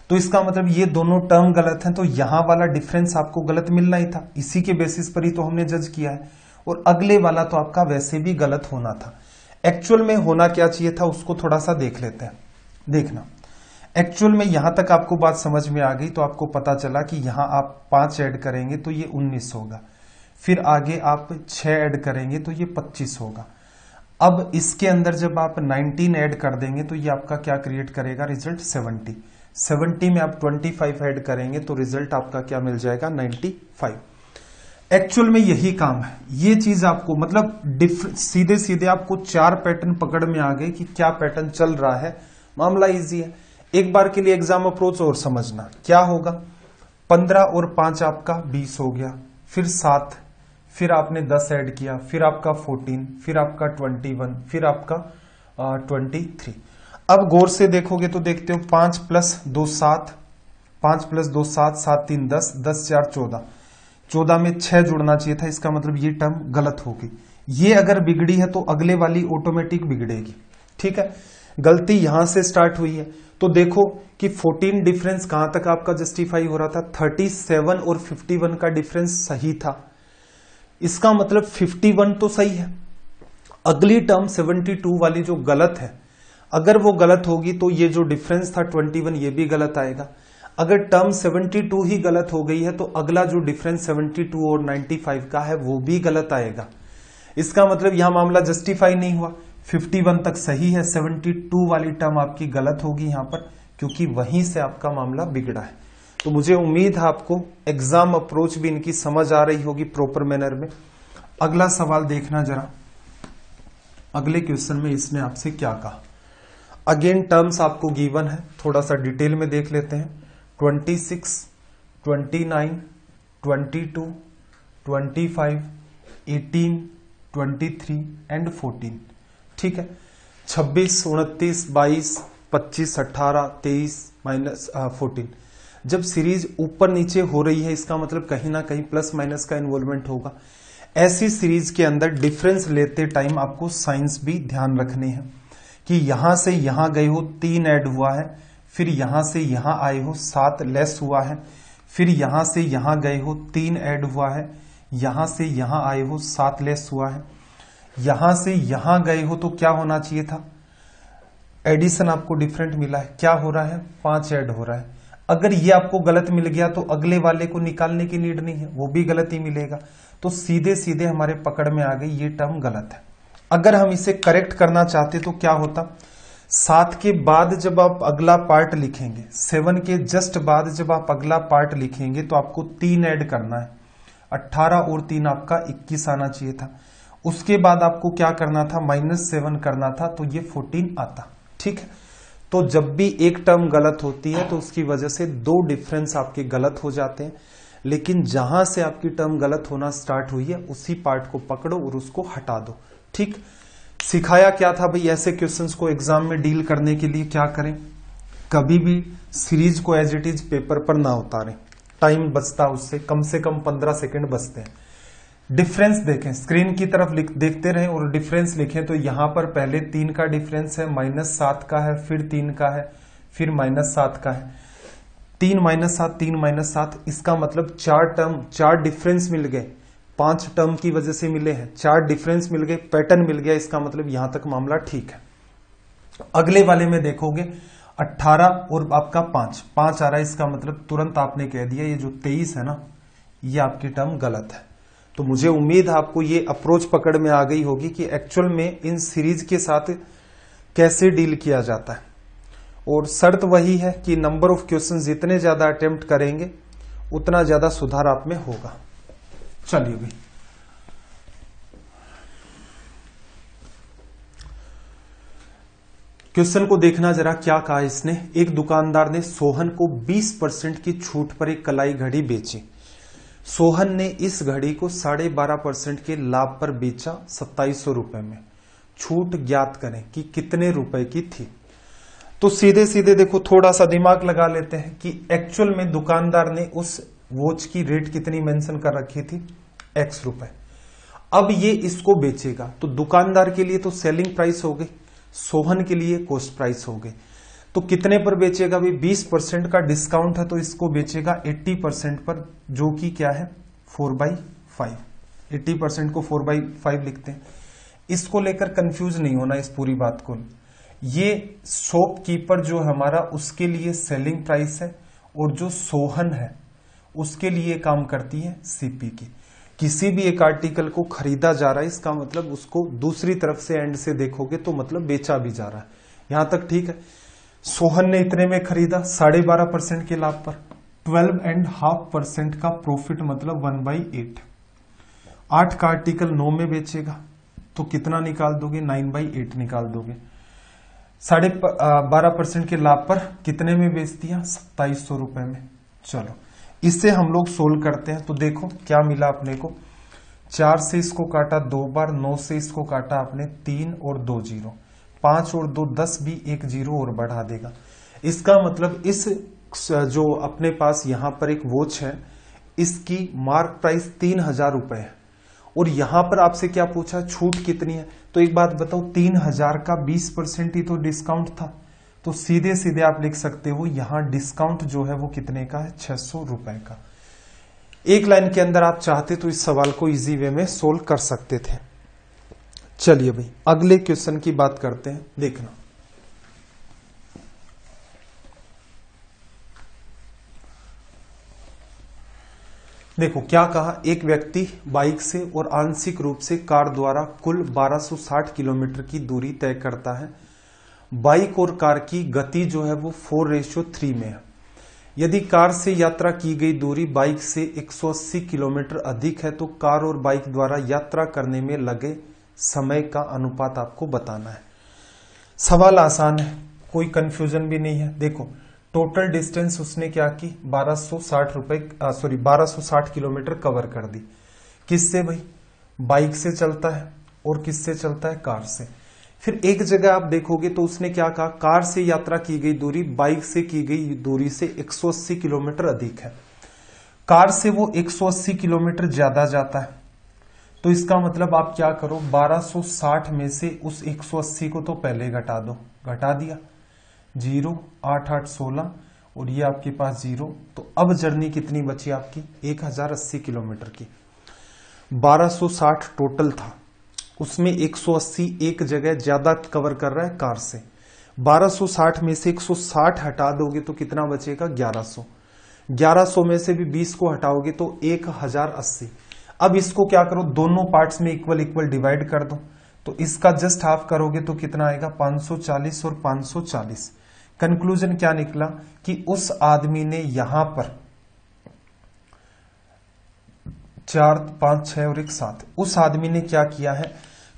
तो इसका मतलब ये दोनों टर्म गलत हैं, तो यहां वाला डिफरेंस आपको गलत मिलना ही था, इसी के बेसिस पर ही तो हमने जज किया है। और अगले वाला तो आपका वैसे भी गलत होना था। एक्चुअल में होना क्या चाहिए था उसको थोड़ा सा देख लेते हैं। देखना एक्चुअल में यहां तक आपको बात समझ में आ गई, तो आपको पता चला कि यहां आप 5 ऐड करेंगे तो ये 19 होगा, फिर आगे आप 6 ऐड करेंगे तो ये 25 होगा। अब इसके अंदर जब आप 19 ऐड कर देंगे तो ये आपका क्या क्रिएट करेगा, रिजल्ट 70। 70 में आप 25 ऐड करेंगे तो रिजल्ट आपका क्या मिल जाएगा, 95। एक्चुअल में यही काम है, ये चीज आपको मतलब सीधे सीधे आपको 4 पैटर्न पकड़ में आ गए कि क्या पैटर्न चल रहा है, मामला इजी है। एक बार के लिए एग्जाम अप्रोच और समझना क्या होगा, 15 और 5 आपका 20 हो गया, फिर 7, फिर आपने 10 ऐड किया, फिर आपका 14, फिर आपका 21, फिर आपका 23। अब गौर से देखोगे तो देखते हो 5 + 2 7, 5 + 2 7, 7 3 10, 10 4 14, 14 में 6 जुड़ना चाहिए था, इसका मतलब ये टर्म गलत होगी। ये अगर बिगड़ी है तो अगले वाली ऑटोमेटिक बिगड़ेगी, ठीक है। गलती यहां से स्टार्ट हुई है, तो देखो कि 14 डिफरेंस कहां तक आपका जस्टिफाई हो रहा था, 37 और 51 का डिफरेंस सही था, इसका मतलब 51 तो सही है। अगली टर्म 72 वाली जो गलत है, अगर वो गलत होगी तो ये जो डिफरेंस था 21 ये भी गलत आएगा। अगर टर्म 72 ही गलत हो गई है तो अगला जो डिफरेंस 72 और 95 का है वो भी गलत आएगा। इसका मतलब यहां मामला जस्टिफाई नहीं हुआ, 51 तक सही है, 72 वाली टर्म आपकी गलत होगी यहां पर, क्योंकि वहीं से आपका मामला बिगड़ा है। तो मुझे उम्मीद है आपको एग्जाम अप्रोच भी इनकी समझ आ रही होगी प्रॉपर मैनर में। अगला सवाल देखना जरा, अगले क्वेश्चन में इसने आपसे क्या कहा। अगेन टर्म्स आपको गिवन है, थोड़ा सा डिटेल में देख लेते हैं। 26, 29, 22, 25, 18, 23 एंड 14। ठीक है, 26, 29, 22, 25, 18, 23 माइनस 14। जब सीरीज ऊपर नीचे हो रही है इसका मतलब कहीं ना कहीं प्लस माइनस का इन्वॉल्वमेंट होगा। ऐसी सीरीज के अंदर डिफरेंस लेते टाइम आपको साइंस भी ध्यान रखने हैं कि यहां से यहां गए हो 3 ऐड हुआ है, फिर यहां से यहां आए हो 7 लेस हुआ है, फिर यहां से यहां गए हो 3 ऐड हुआ है, यहां से यहां आए हो 7 लेस हुआ है, यहां से यहां गए हो तो क्या होना चाहिए था, एडिशन आपको डिफरेंट मिला है, क्या हो रहा है 5 ऐड हो रहा है। अगर ये आपको गलत मिल गया तो अगले वाले को निकालने की नीड नहीं है, वो भी गलत ही मिलेगा। तो सीधे सीधे हमारे पकड़ में आ गई ये टर्म गलत है। अगर हम इसे करेक्ट करना चाहते तो क्या होता, 7 के बाद जब आप अगला पार्ट लिखेंगे, 7 के जस्ट बाद जब आप अगला पार्ट लिखेंगे तो आपको 3 ऐड करना है, 18 और 3 आपका 21 आना चाहिए था। उसके बाद आपको क्या करना था, -7 करना था, तो ये 14 आता। ठीक है, तो जब भी एक टर्म गलत होती है तो उसकी वजह से 2 डिफरेंस आपके गलत हो जाते हैं, लेकिन जहां से आपकी टर्म गलत होना स्टार्ट हुई है उसी पार्ट को पकड़ो और उसको हटा दो। ठीक, सिखाया क्या था भाई, ऐसे क्वेश्चंस को एग्जाम में डील करने के लिए क्या करें, कभी भी सीरीज को एज इट इज पेपर पर ना उतारें, टाइम बचता उससे, कम से कम 15 सेकंड बचते हैं। डिफरेंस देखें, स्क्रीन की तरफ देखते रहें और डिफरेंस लिखें। तो यहां पर पहले 3 का डिफरेंस है, -7 का है, फिर 3 का है, फिर -7 का है, 3 -7, 3 -7, इसका मतलब 4 टर्म, 4 डिफरेंस मिल गए, 5 टर्म की वजह से मिले हैं, 4 डिफरेंस मिल गए, पैटर्न मिल गया, इसका मतलब यहां तक मामला ठीक है। अगले वाले में देखोगे 18 और आपका 5 आ रहा है, इसका मतलब तुरंत आपने कह दिया ये जो 23 है ना, ये आपकी टर्म गलत है। तो मुझे उम्मीद है आपको ये अप्रोच पकड़ में आ गई होगी कि एक्चुअल में इन सीरीज के साथ कैसे डील किया जाता है। और शर्त वही है कि नंबर ऑफ क्वेश्चन जितने ज्यादा अटेम्प्ट करेंगे उतना ज्यादा सुधार आप में होगा। चलिए भाई, क्वेश्चन को देखना जरा, क्या कहा इसने। एक दुकानदार ने सोहन को 20% की छूट पर एक कलाई घड़ी बेची। सोहन ने इस घड़ी को 12.5% के लाभ पर बेचा 2700 रुपए में। छूट ज्ञात करें कि कितने रुपए की थी। तो सीधे सीधे देखो, थोड़ा सा दिमाग लगा लेते हैं कि एक्चुअल में दुकानदार ने उस वॉच की रेट कितनी मेंशन कर रखी थी, x रुपए। अब ये इसको बेचेगा तो दुकानदार के लिए तो सेलिंग प्राइस हो गई, सोहन के लिए कॉस्ट प्राइस हो गई। तो कितने पर बेचेगा भी, 20% का डिस्काउंट है तो इसको बेचेगा 80% पर, जो कि क्या है 4/5। 80% को 4/5 लिखते हैं। इसको लेकर कंफ्यूज नहीं होना इस पूरी बात को। ये शॉपकीपर जो हमारा उसके लिए सेलिंग प्राइस है और जो सोहन है उसके लिए काम करती है सीपी की। किसी भी एक आर्टिकल को खरीदा जा रहा है, इसका मतलब उसको दूसरी तरफ से एंड से देखोगे तो मतलब बेचा भी जा रहा है। यहां तक ठीक है। सोहन ने इतने में खरीदा 12.5% के लाभ पर, 12.5% का प्रॉफिट मतलब 1/8। 8 का आर्टिकल 9 में बेचेगा तो कितना निकाल दोगे, 9/8 निकाल दोगे। 12.5% के लाभ पर कितने में बेच दिया, 2700 रुपए में। चलो इससे हम लोग सोल्व करते हैं। तो देखो क्या मिला अपने को, 4 से इसको काटा 2 बार, 9 से इसको काटा आपने 3 और 2 जीरो, 5 और 2 10 भी, 1 जीरो और बढ़ा देगा। इसका मतलब इस जो अपने पास यहां पर एक वॉच है, इसकी मार्क प्राइस 3000 रुपए है और यहां पर आपसे क्या पूछा, छूट कितनी है। तो एक बात बताओ, 3000 का 20% ही तो डिस्काउंट था, तो सीधे सीधे आप लिख सकते हो यहां डिस्काउंट जो है वो कितने का है, 600 रुपए का। एक लाइन के अंदर आप चाहते तो इस सवाल को इजी वे में सोल्व कर सकते थे। चलिए भाई अगले क्वेश्चन की बात करते हैं, देखना। देखो क्या कहा, एक व्यक्ति बाइक से और आंशिक रूप से कार द्वारा कुल 1260 किलोमीटर की दूरी तय करता है। बाइक और कार की गति जो है वो 4:3 में है। यदि कार से यात्रा की गई दूरी बाइक से 180 किलोमीटर अधिक है तो कार और बाइक द्वारा यात्रा करने में लगे समय का अनुपात आपको बताना है। सवाल आसान है, कोई कंफ्यूजन भी नहीं है। देखो टोटल डिस्टेंस उसने क्या की, 1260 किलोमीटर कवर कर दी। किससे भाई? बाइक से चलता है। और किससे चलता है? कार से। फिर एक जगह आप देखोगे तो उसने क्या कहा, कार से यात्रा की गई दूरी बाइक से की गई दूरी से 180 किलोमीटर अधिक है। कार से वो 180 किलोमीटर ज्यादा जाता है। तो इसका मतलब आप क्या करो, 1260 में से उस 180 को तो पहले घटा दो। घटा दिया, 0 8 8 16 और ये आपके पास 0। तो अब जर्नी कितनी बची आपकी? 1080 किलोमीटर की। 1260 टोटल था, उसमें 180 एक जगह ज्यादा कवर कर रहा है कार से। 1260 में से 160 हटा दोगे तो कितना बचेगा? 1100। 1100 में से भी 20 को हटाओगे तो 1080। अब इसको क्या करो, दोनों पार्ट्स में इक्वल इक्वल डिवाइड कर दो। तो इसका जस्ट हाफ करोगे तो कितना आएगा? 540 और 540। कंक्लूजन क्या निकला कि उस आदमी ने यहां पर 4 5 6 और 1 7, उस आदमी ने क्या किया है,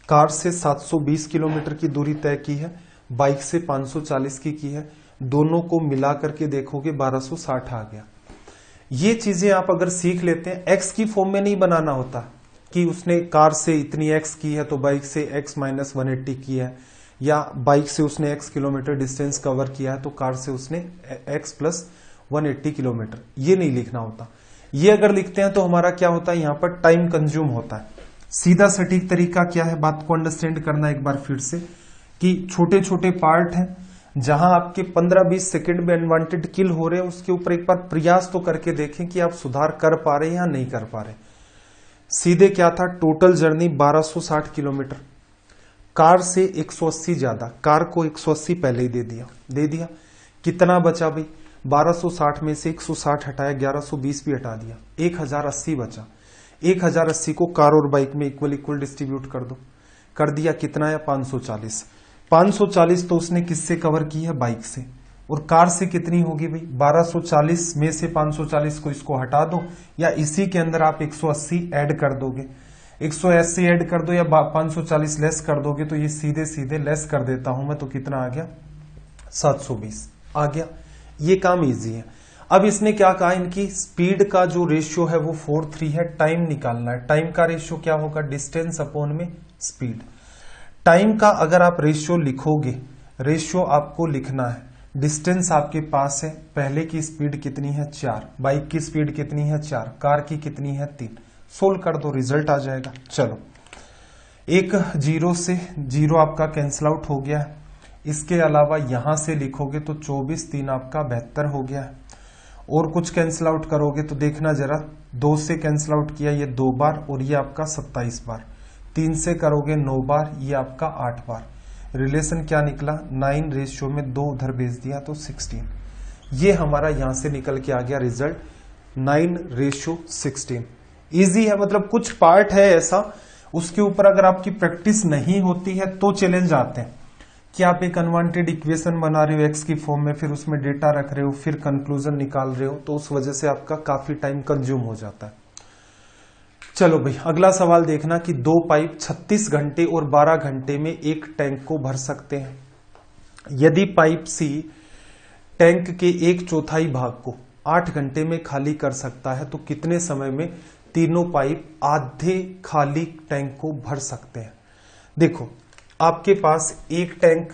कार से 720 किलोमीटर की दूरी तय की है, बाइक से 540 की है। दोनों को मिला करके देखोगे 1260 आ गया। ये चीजें आप अगर सीख लेते हैं, एक्स की फॉर्म में नहीं बनाना होता कि उसने कार से इतनी एक्स की है तो बाइक से एक्स माइनस 180 की है, या बाइक से उसने एक्स किलोमीटर डिस्टेंस कवर किया है तो कार से उसने एक्स प्लस 180 किलोमीटर, ये नहीं लिखना होता। ये अगर लिखते हैं तो हमारा क्या होता है, यहां पर टाइम कंज्यूम होता है। सीधा सटीक तरीका क्या है, बात को अंडरस्टैंड करना एक बार फिर से, कि छोटे छोटे पार्ट हैं जहां आपके 15-20 सेकंड में अनवांटेड किल हो रहे हैं, उसके ऊपर एक बार प्रयास तो करके देखें कि आप सुधार कर पा रहे हैं या नहीं कर पा रहे। सीधे क्या था, टोटल जर्नी 1260 किलोमीटर, कार से 180 ज्यादा, कार को 180 पहले ही दे दिया। कितना बचा भाई? 1260 में से 160 हटाया, 1120 भी हटा दिया, 1080 बचा। 1080 को कार और बाइक में इक्वल इक्वल डिस्ट्रीब्यूट कर दो। कर दिया, कितना है? 540। 540 तो उसने किससे कवर की है? बाइक से। और कार से कितनी होगी भाई? 1240 में से 540 को इसको हटा दो, या इसी के अंदर आप 180 ऐड कर दोगे। 180 ऐड कर दो या 540 लेस कर दोगे तो ये सीधे सीधे लेस कर देता हूं मैं, तो कितना आ गया? 720 आ गया। ये काम इजी है। अब इसने क्या कहा, इनकी स्पीड का जो रेशियो है वो 4:3 है। टाइम निकालना है। टाइम का रेशियो क्या होगा? डिस्टेंस अपॉन में स्पीड। टाइम का अगर आप रेशियो लिखोगे, रेशियो आपको लिखना है, डिस्टेंस आपके पास है, पहले की स्पीड कितनी है? 4, बाइक की स्पीड कितनी है? 4, कार की कितनी है? 3। सोल्व कर दो, रिजल्ट आ जाएगा। चलो, एक 0 से 0 आपका कैंसिल आउट हो गया है। इसके अलावा यहां से लिखोगे तो 24 3 आपका 72 हो गया है। और कुछ कैंसिल आउट करोगे तो देखना जरा, 2 से कैंसिल आउट किया ये 2 बार और ये आपका 27 बार। 3 से करोगे 9 बार, ये आपका 8 बार। रिलेशन क्या निकला? 9 रेशियो में 2 उधर भेज दिया तो 16। ये हमारा यहां से निकल के आ गया रिजल्ट, 9:16। इजी है, मतलब कुछ पार्ट है ऐसा, उसके ऊपर अगर आपकी प्रैक्टिस नहीं होती है तो चैलेंज आते हैं कि आप एक अनवांटेड इक्वेशन बना रहे हो एक्स की फॉर्म में, फिर उसमें डेटा रख रहे हो, फिर कंक्लूजन निकाल रहे हो, तो उस वजह से आपका काफी टाइम कंज्यूम हो जाता है। चलो भाई, अगला सवाल देखना कि 2 पाइप 36 घंटे और 12 घंटे में एक टैंक को भर सकते हैं। यदि पाइप सी टैंक के 1/4 भाग को 8 घंटे में खाली कर सकता है तो कितने समय में तीनों पाइप आधे खाली टैंक को भर सकते हैं? देखो, आपके पास एक टैंक,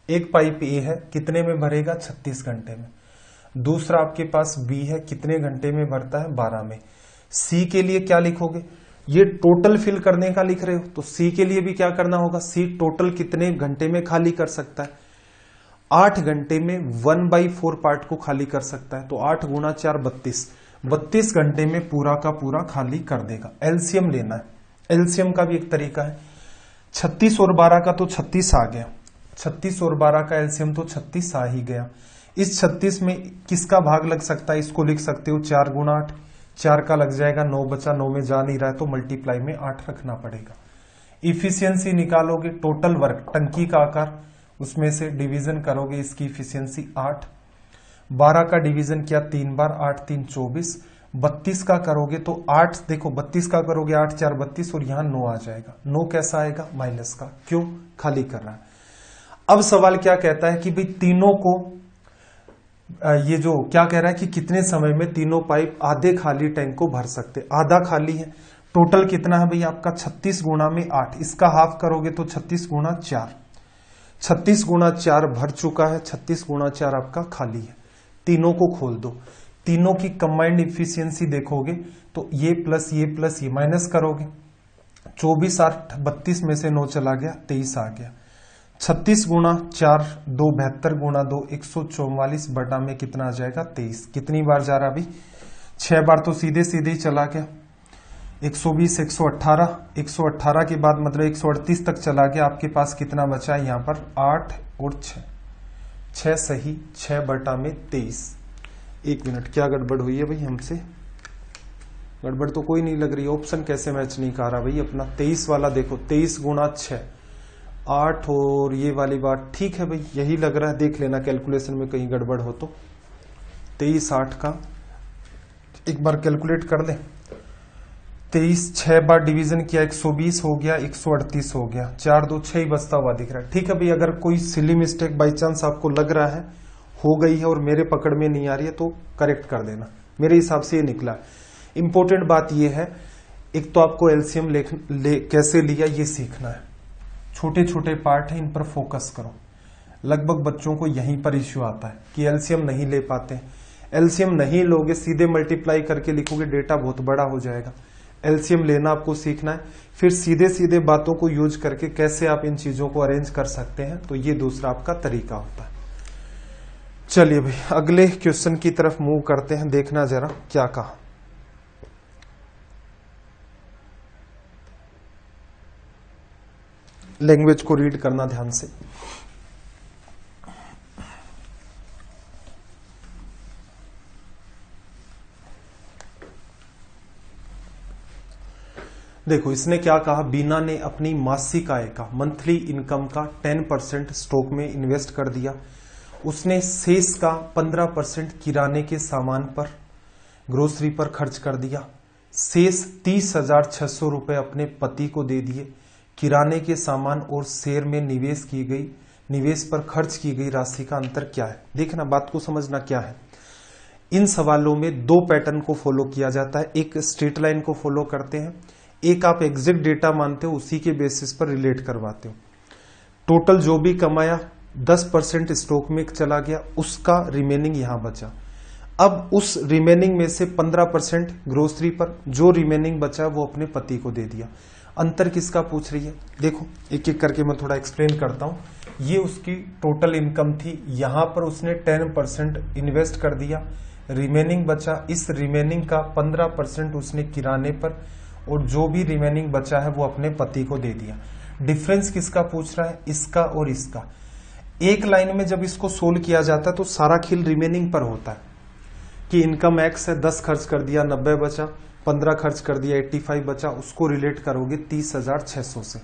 एक पाइप ए है, कितने में भरेगा? 36 घंटे में। दूसरा आपके पास बी है, कितने घंटे में भरता है? 12 में। सी के लिए क्या लिखोगे? ये टोटल फिल करने का लिख रहे हो, तो सी के लिए भी क्या करना होगा? सी टोटल कितने घंटे में खाली कर सकता है? 8 घंटे में 1/4 पार्ट को खाली कर सकता है, तो 8 गुणा 4 32। 32 घंटे में पूरा का पूरा खाली कर देगा। एलसीएम लेना है, एलसीएम का भी एक तरीका है। 36 और 12 का तो 36 आ गया, 36 और 12 का एलसीएम तो 36 आ ही गया। इस 36 में किसका भाग लग सकता है? इसको लिख सकते हो 4 गुणा 8, 4 का लग जाएगा, 9 बचा, 9 में जा नहीं रहा है तो मल्टीप्लाई में 8 रखना पड़ेगा। इफिशियंसी निकालोगे, टोटल वर्क, टंकी का आकार, उसमें से डिवीजन करोगे, इसकी इफिशियंसी 8। 12 का डिवीजन किया 3 बार, 8 3 24। 32 का करोगे तो 8, देखो 32 का करोगे 8 4 32 और यहां 9 आ जाएगा। 9 कैसा आएगा? माइनस का, क्यों? खाली कर रहा है। अब सवाल क्या कहता है कि भाई तीनों को, ये जो क्या कह रहा है कि कितने समय में तीनों पाइप आधे खाली टैंक को भर सकते? आधा खाली है, टोटल कितना है भैया आपका 36 गुणा में 8, इसका हाफ करोगे तो 36 गुणा 4, 36 गुणा 4 भर चुका है, 36 गुणा 4 आपका खाली है। तीनों को खोल दो, तीनों की कंबाइंड इफिशियंसी देखोगे तो ये प्लस ये माइनस करोगे, 24 8 32 में से 9 चला गया, 23 आ गया। 36 गुणा 4 2 72 गुणा 2 144 बटा में कितना आ जाएगा 23। कितनी बार जा रहा अभी 6 बार, तो सीधे सीधे ही चला गया। 120 118 118 के बाद मतलब 138 तक चला गया। आपके पास कितना बचा है यहाँ पर 8 और 6 सही, 6 बटा में 23। एक मिनट, क्या गड़बड़ हुई है भाई हमसे? गड़बड़ तो कोई नहीं लग रही, ऑप्शन कैसे मैच नहीं कर रहा भाई अपना। 23 वाला देखो, 23 गुणा 6 8 और ये वाली बात ठीक है भाई, यही लग रहा है। देख लेना कैलकुलेशन में कहीं गड़बड़ हो तो। 23 8 का एक बार कैलकुलेट कर ले। 23 6 बार डिवीजन किया 120 हो गया, 138 हो गया, 4 2 6 ही बचता हुआ दिख रहा है। ठीक है भाई, अगर कोई सिली मिस्टेक बाई चांस आपको लग रहा है हो गई है और मेरे पकड़ में नहीं आ रही है तो करेक्ट कर देना। मेरे हिसाब से ये निकला। इंपॉर्टेंट बात ये है, एक तो आपको एलसीएम कैसे लिया ये सीखना है। छोटे छोटे पार्ट है, इन पर फोकस करो। लगभग बच्चों को यहीं पर इश्यू आता है कि एलसीएम नहीं ले पाते। एलसीएम नहीं लोगे, सीधे मल्टीप्लाई करके लिखोगे, डेटा बहुत बड़ा हो जाएगा। एलसीएम लेना आपको सीखना है, फिर सीधे सीधे बातों को यूज करके कैसे आप इन चीजों को अरेंज कर सकते हैं, तो ये दूसरा आपका तरीका होता है। चलिए भाई अगले क्वेश्चन की तरफ मूव करते हैं। देखना जरा क्या कहा। लैंग्वेज को रीड करना ध्यान से। देखो इसने क्या कहा, बीना ने अपनी मासिक आय का, मंथली इनकम का 10% स्टॉक में इन्वेस्ट कर दिया। उसने शेष का 15% किराने के सामान पर, ग्रोसरी पर खर्च कर दिया। शेष 30,600 रुपए अपने पति को दे दिए। किराने के सामान और शेयर में निवेश पर खर्च की गई राशि का अंतर क्या है? देखना, बात को समझना क्या है। इन सवालों में 2 पैटर्न को फॉलो किया जाता है। एक स्ट्रेट लाइन को फॉलो करते हैं, एक आप एग्जैक्ट डेटा मानते हो, उसी के बेसिस पर रिलेट करवाते हो। टोटल जो भी कमाया 10% स्टॉक में चला गया, उसका रिमेनिंग यहां बचा। अब उस रिमेनिंग में से 15% ग्रोसरी पर, जो रिमेनिंग बचा वो अपने पति को दे दिया। अंतर किसका पूछ रही है? देखो एक एक करके मैं थोड़ा एक्सप्लेन करता हूं। ये उसकी टोटल इनकम थी, यहां पर उसने 10% इन्वेस्ट कर दिया, रिमेनिंग बचा। इस रिमेनिंग का 15% उसने किराने पर, और जो भी रिमेनिंग बचा है वो अपने पति को दे दिया। डिफरेंस किसका पूछ रहा है? इसका और इसका। एक लाइन में जब इसको सोल्व किया जाता है तो सारा खेल रिमेनिंग पर होता है कि इनकम एक्स है, 10 खर्च कर दिया 90 बचा, 15 खर्च कर दिया 85 बचा। उसको रिलेट करोगे 30,600 से,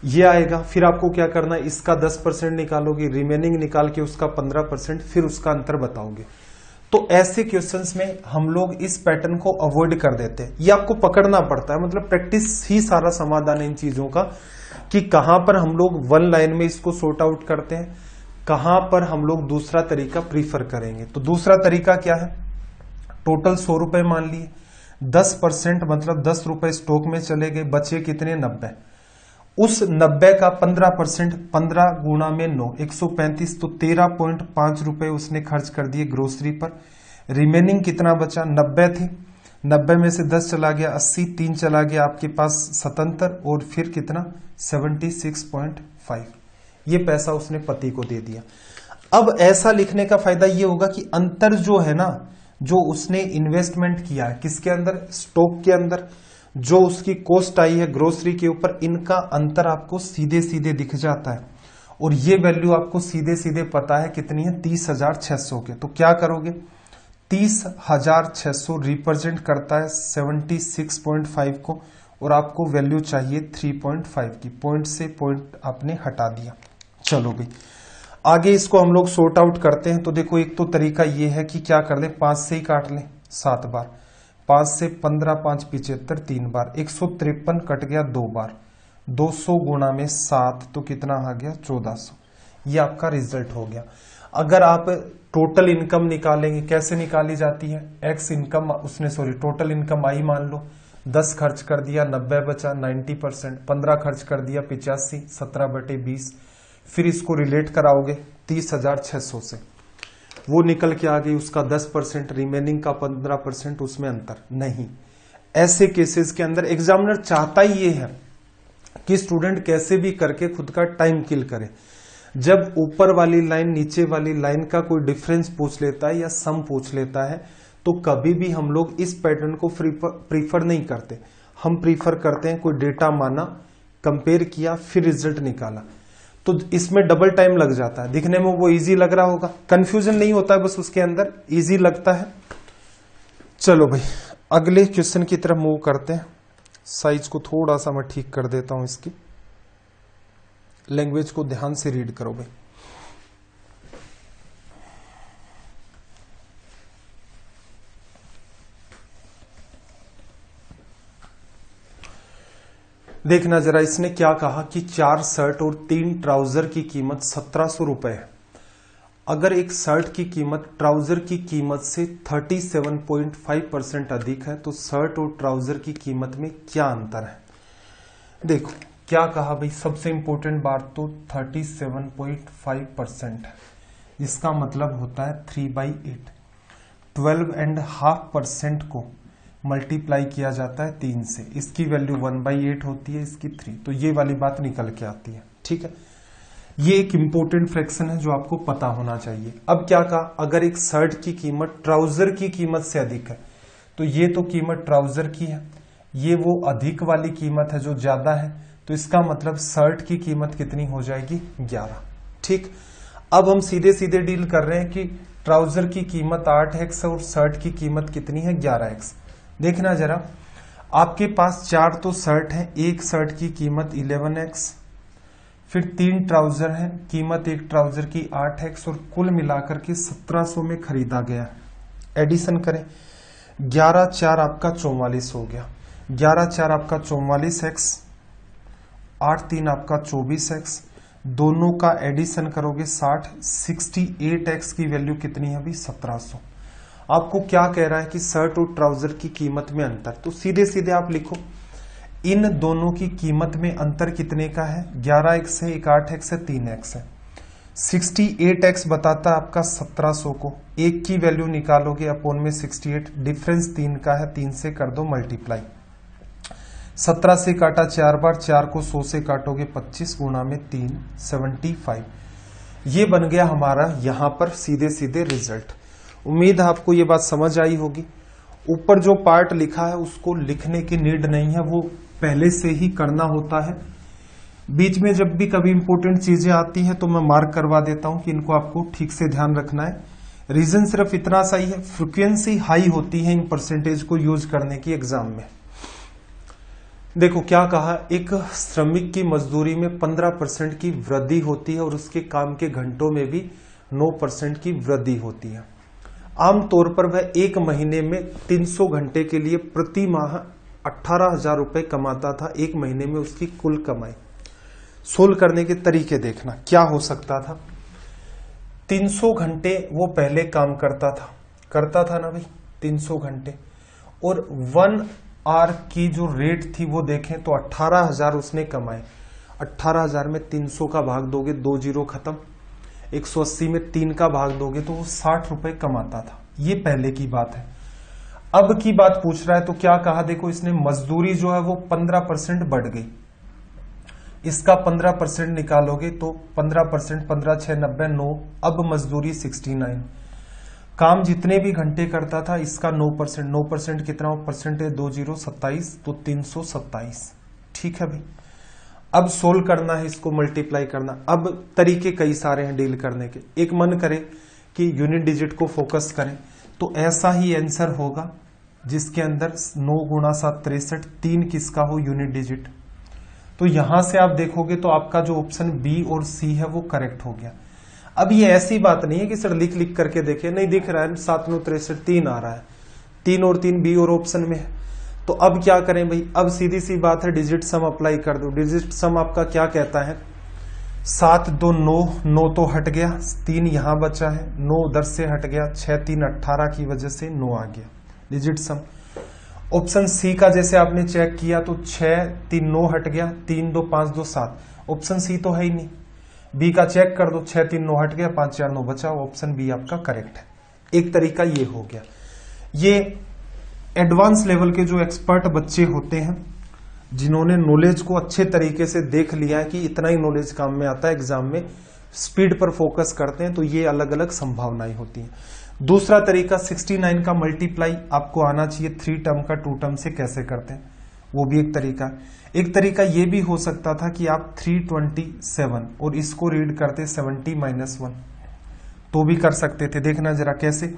ये आएगा। फिर आपको क्या करना है, इसका 10% निकालोगे, रिमेनिंग निकाल के उसका 15%, फिर उसका अंतर बताओगे। तो ऐसे क्वेश्चंस में हम लोग इस पैटर्न को अवॉइड कर देते हैं। ये आपको पकड़ना पड़ता है, मतलब प्रैक्टिस ही सारा समाधान है इन चीजों का, कि कहां पर हम लोग वन लाइन में इसको सॉर्ट आउट करते हैं, कहां पर हम लोग दूसरा तरीका प्रीफर करेंगे। तो दूसरा तरीका क्या है, टोटल 100 रुपए मान लिए, 10% मतलब 10 रुपए स्टॉक में चले गए, बचे कितने 90। उस 90 का 15%, 15 गुणा में 9, 135, तो 13.5 रुपए उसने खर्च कर दिए ग्रोसरी पर। रिमेनिंग कितना बचा, 90 थी, 90 में से 10 चला गया 80, 3 चला गया आपके पास 77, और फिर कितना 76.5। ये पैसा उसने पति को दे दिया। अब ऐसा लिखने का फायदा ये होगा कि अंतर जो है ना, जो उसने इन्वेस्टमेंट किया है किसके अंदर, स्टॉक के अंदर, जो उसकी कॉस्ट आई है ग्रोसरी के ऊपर, इनका अंतर आपको सीधे सीधे दिख जाता है। और ये वैल्यू आपको सीधे सीधे पता है कितनी है, 30,600 के। तो क्या करोगे, 30,600 रिप्रेजेंट करता है 76.5 को, और आपको वैल्यू चाहिए 3.5 की। पॉइंट से पॉइंट आपने हटा दिया। चलो भाई आगे इसको हम लोग सॉर्ट आउट करते हैं। तो देखो एक तो तरीका ये है कि क्या कर ले, 5 से ही काट लें 7 बार, 5 से 15, 5 75, 3 बार, 153 कट गया 2 बार, 200 गुणा में 7 तो कितना आ गया 1400। ये आपका रिजल्ट हो गया। अगर आप टोटल इनकम निकालेंगे, कैसे निकाली जाती है, एक्स इनकम उसने टोटल इनकम आई मान लो, 10 खर्च कर दिया 90 बचा 90%, 15 खर्च कर दिया 85, 17/20, फिर इसको रिलेट कराओगे 30,600 से, वो निकल के आ गई उसका 10%, रिमेनिंग का 15%, उसमें अंतर नहीं। ऐसे केसेस के अंदर एग्जामिनर चाहता ही ये है कि स्टूडेंट कैसे भी करके खुद का टाइम किल करे। जब ऊपर वाली लाइन नीचे वाली लाइन का कोई डिफरेंस पूछ लेता है या सम पूछ लेता है तो कभी भी हम लोग इस पैटर्न को प्रीफर नहीं करते। हम प्रीफर करते हैं कोई डेटा माना, कंपेयर किया, फिर रिजल्ट निकाला। तो इसमें डबल टाइम लग जाता है। दिखने में वो इजी लग रहा होगा, कंफ्यूजन नहीं होता है, बस उसके अंदर इजी लगता है। चलो भाई अगले क्वेश्चन की तरफ मूव करते हैं। साइज को थोड़ा सा मैं ठीक कर देता हूं, इसकी लैंग्वेज को ध्यान से रीड करो भाई। देखना जरा इसने क्या कहा कि 4 शर्ट और 3 ट्राउजर की कीमत 1700 रुपए है। अगर एक शर्ट की कीमत ट्राउजर की कीमत से 37.5% अधिक है तो शर्ट और ट्राउजर की कीमत में क्या अंतर है। देखो क्या कहा भाई, सबसे इंपॉर्टेंट बात तो 37.5% है, इसका मतलब होता है 3/8। 12.5% को मल्टीप्लाई किया जाता है 3 से, इसकी वैल्यू 1/8 होती है, इसकी 3, तो ये वाली बात निकल के आती है। ठीक है, ये एक इंपॉर्टेंट फ्रैक्शन है जो आपको पता होना चाहिए। अब क्या कहा, अगर एक शर्ट की कीमत ट्राउजर की कीमत से अधिक है तो ये तो कीमत ट्राउजर की है, ये वो अधिक वाली कीमत है जो ज्यादा है, तो इसका मतलब शर्ट की कीमत कितनी हो जाएगी 11। ठीक, अब हम सीधे सीधे डील कर रहे हैं कि ट्राउजर की कीमत 8x और शर्ट की कीमत कितनी है 11x। देखना जरा, आपके पास 4 तो शर्ट है, एक शर्ट की कीमत 11x, फिर 3 ट्राउजर हैं, कीमत एक ट्राउजर की 8x और कुल मिलाकर के 1700 में खरीदा गया। एडिशन करें, 11×4 आपका 44 हो गया, 11×4 आपका 44x, 8×3 आपका 24x, दोनों का एडिशन करोगे 60, 68x की वैल्यू कितनी है अभी 1700। आपको क्या कह रहा है कि शर्ट और ट्राउजर की कीमत में अंतर, तो सीधे सीधे आप लिखो इन दोनों की कीमत में अंतर कितने का है, 11x है, एक 8x है, 3x है। 68x बताता है आपका 1700 को, एक की वैल्यू निकालोगे अपोन में 68, डिफरेंस 3 का है, 3 से कर दो मल्टीप्लाई। 17 से काटा 4 बार, 4 को 100 से काटोगे 25 गुणा में 3, 75। ये बन गया हमारा यहां पर सीधे सीधे रिजल्ट। उम्मीद है आपको ये बात समझ आई होगी। ऊपर जो पार्ट लिखा है उसको लिखने की नीड नहीं है, वो पहले से ही करना होता है। बीच में जब भी कभी इंपॉर्टेंट चीजें आती हैं तो मैं मार्क करवा देता हूं कि इनको आपको ठीक से ध्यान रखना है। रीजन सिर्फ इतना सा ही है, फ्रिक्वेंसी हाई होती है इन परसेंटेज को यूज करने की एग्जाम में। देखो क्या कहा, एक श्रमिक की मजदूरी में 15% की वृद्धि होती है और उसके काम के घंटों में भी 9% की वृद्धि होती है। आमतौर पर वह एक महीने में 300 घंटे के लिए प्रति माह 18,000 रुपए कमाता था। एक महीने में उसकी कुल कमाई। सोल्व करने के तरीके देखना क्या हो सकता था। 300 घंटे वो पहले काम करता था ना भाई 300 घंटे, और 1 आवर की जो रेट थी वो देखें तो 18,000 उसने कमाए। 18,000 में 300 का भाग दोगे, 2 जीरो खत्म। 180 में 3 का भाग दोगे तो वो 60 रुपए कमाता था। ये पहले की बात है। अब की बात पूछ रहा है तो क्या कहा, देखो इसने मजदूरी जो है वो 15% बढ़ गई, इसका 15% निकालोगे तो 15%, 15 6 90, 9, अब मजदूरी 69। काम जितने भी घंटे करता था इसका 9%, 9% कितना परसेंट है 2 जीरो 27, तो 327। ठीक है भाई, अब सोल्व करना है, इसको मल्टीप्लाई करना। अब तरीके कई सारे हैं डील करने के। एक मन करे कि यूनिट डिजिट को फोकस करें तो ऐसा ही आंसर होगा जिसके अंदर 9 गुणा 7 63, 3 किसका हो यूनिट डिजिट। तो यहां से आप देखोगे तो आपका जो ऑप्शन बी और सी है वो करेक्ट हो गया। अब ये ऐसी बात नहीं है कि सर लिख लिख करके देखे, नहीं दिख रहा है 7 9 63 3 आ रहा है, 3 और 3 बी और ऑप्शन में है। तो अब क्या करें भाई, अब सीधी सी बात है डिजिट सम अप्लाई कर दो। डिजिट सम आपका क्या कहता है, 7 2 9, 9 तो हट गया, 3 यहां बचा है, 9 उधर से हट गया, 6 3 18 की वजह से 9 आ गया डिजिट सम। ऑप्शन सी का जैसे आपने चेक किया तो 6 3 9 हट गया, 3 2 5 2 7, ऑप्शन सी तो है ही नहीं। बी का चेक कर दो, 6 3 9 हट गया, 5 4 9 बचा, ऑप्शन बी आपका करेक्ट है। एक तरीका ये हो गया। ये एडवांस लेवल के जो एक्सपर्ट बच्चे होते हैं जिन्होंने नॉलेज को अच्छे तरीके से देख लिया है कि इतना ही नॉलेज काम में आता है, एग्जाम में स्पीड पर फोकस करते हैं, तो ये अलग अलग संभावनाएं होती हैं। दूसरा तरीका 69 का मल्टीप्लाई आपको आना चाहिए 3 टर्म का 2 टर्म से कैसे करते हैं, वो भी एक तरीका। एक तरीका ये भी हो सकता था कि आप 327 और इसको रीड करते 70-1, तो भी कर सकते थे। देखना जरा कैसे,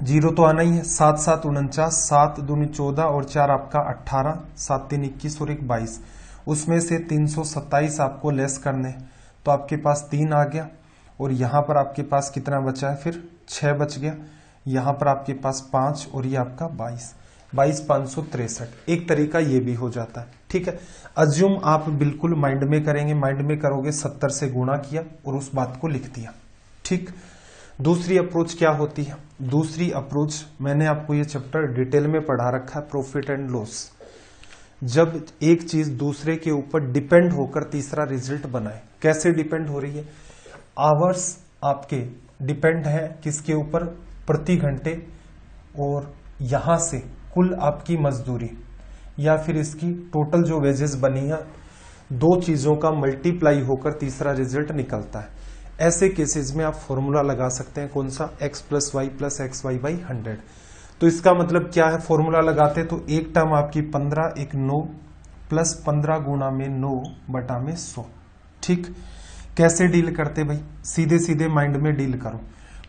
0 तो आना ही है, 7 7 49, 7 दूनी 14 और 4 आपका 18, 7 3 21 और 1 22, उसमें से 327 आपको लेस करने, तो आपके पास 3 आ गया और यहां पर आपके पास कितना बचा है, फिर 6 बच गया, यहां पर आपके पास 5 और ये आपका 22 563। एक तरीका ये भी हो जाता है। ठीक है, अज्यूम आप बिल्कुल माइंड में करेंगे, माइंड में करोगे 70 से गुणा किया और उस बात को लिख दिया। ठीक, दूसरी अप्रोच क्या होती है? दूसरी अप्रोच मैंने आपको ये चैप्टर डिटेल में पढ़ा रखा है, प्रॉफिट एंड लॉस। जब एक चीज दूसरे के ऊपर डिपेंड होकर तीसरा रिजल्ट बनाए, कैसे डिपेंड हो रही है? आवर्स आपके डिपेंड है किसके ऊपर? प्रति घंटे, और यहां से कुल आपकी मजदूरी या फिर इसकी टोटल जो वेजेस बनी है, दो चीजों का मल्टीप्लाई होकर तीसरा रिजल्ट निकलता है। ऐसे केसेस में आप फॉर्मूला लगा सकते हैं, कौन सा? x + y + xy/100। तो इसका मतलब क्या है? फॉर्मूला लगाते तो एक टर्म आपकी 15, एक 9 प्लस 15 गुणा में 9 बटा में 100। ठीक, कैसे डील करते भाई? सीधे सीधे माइंड में डील करो।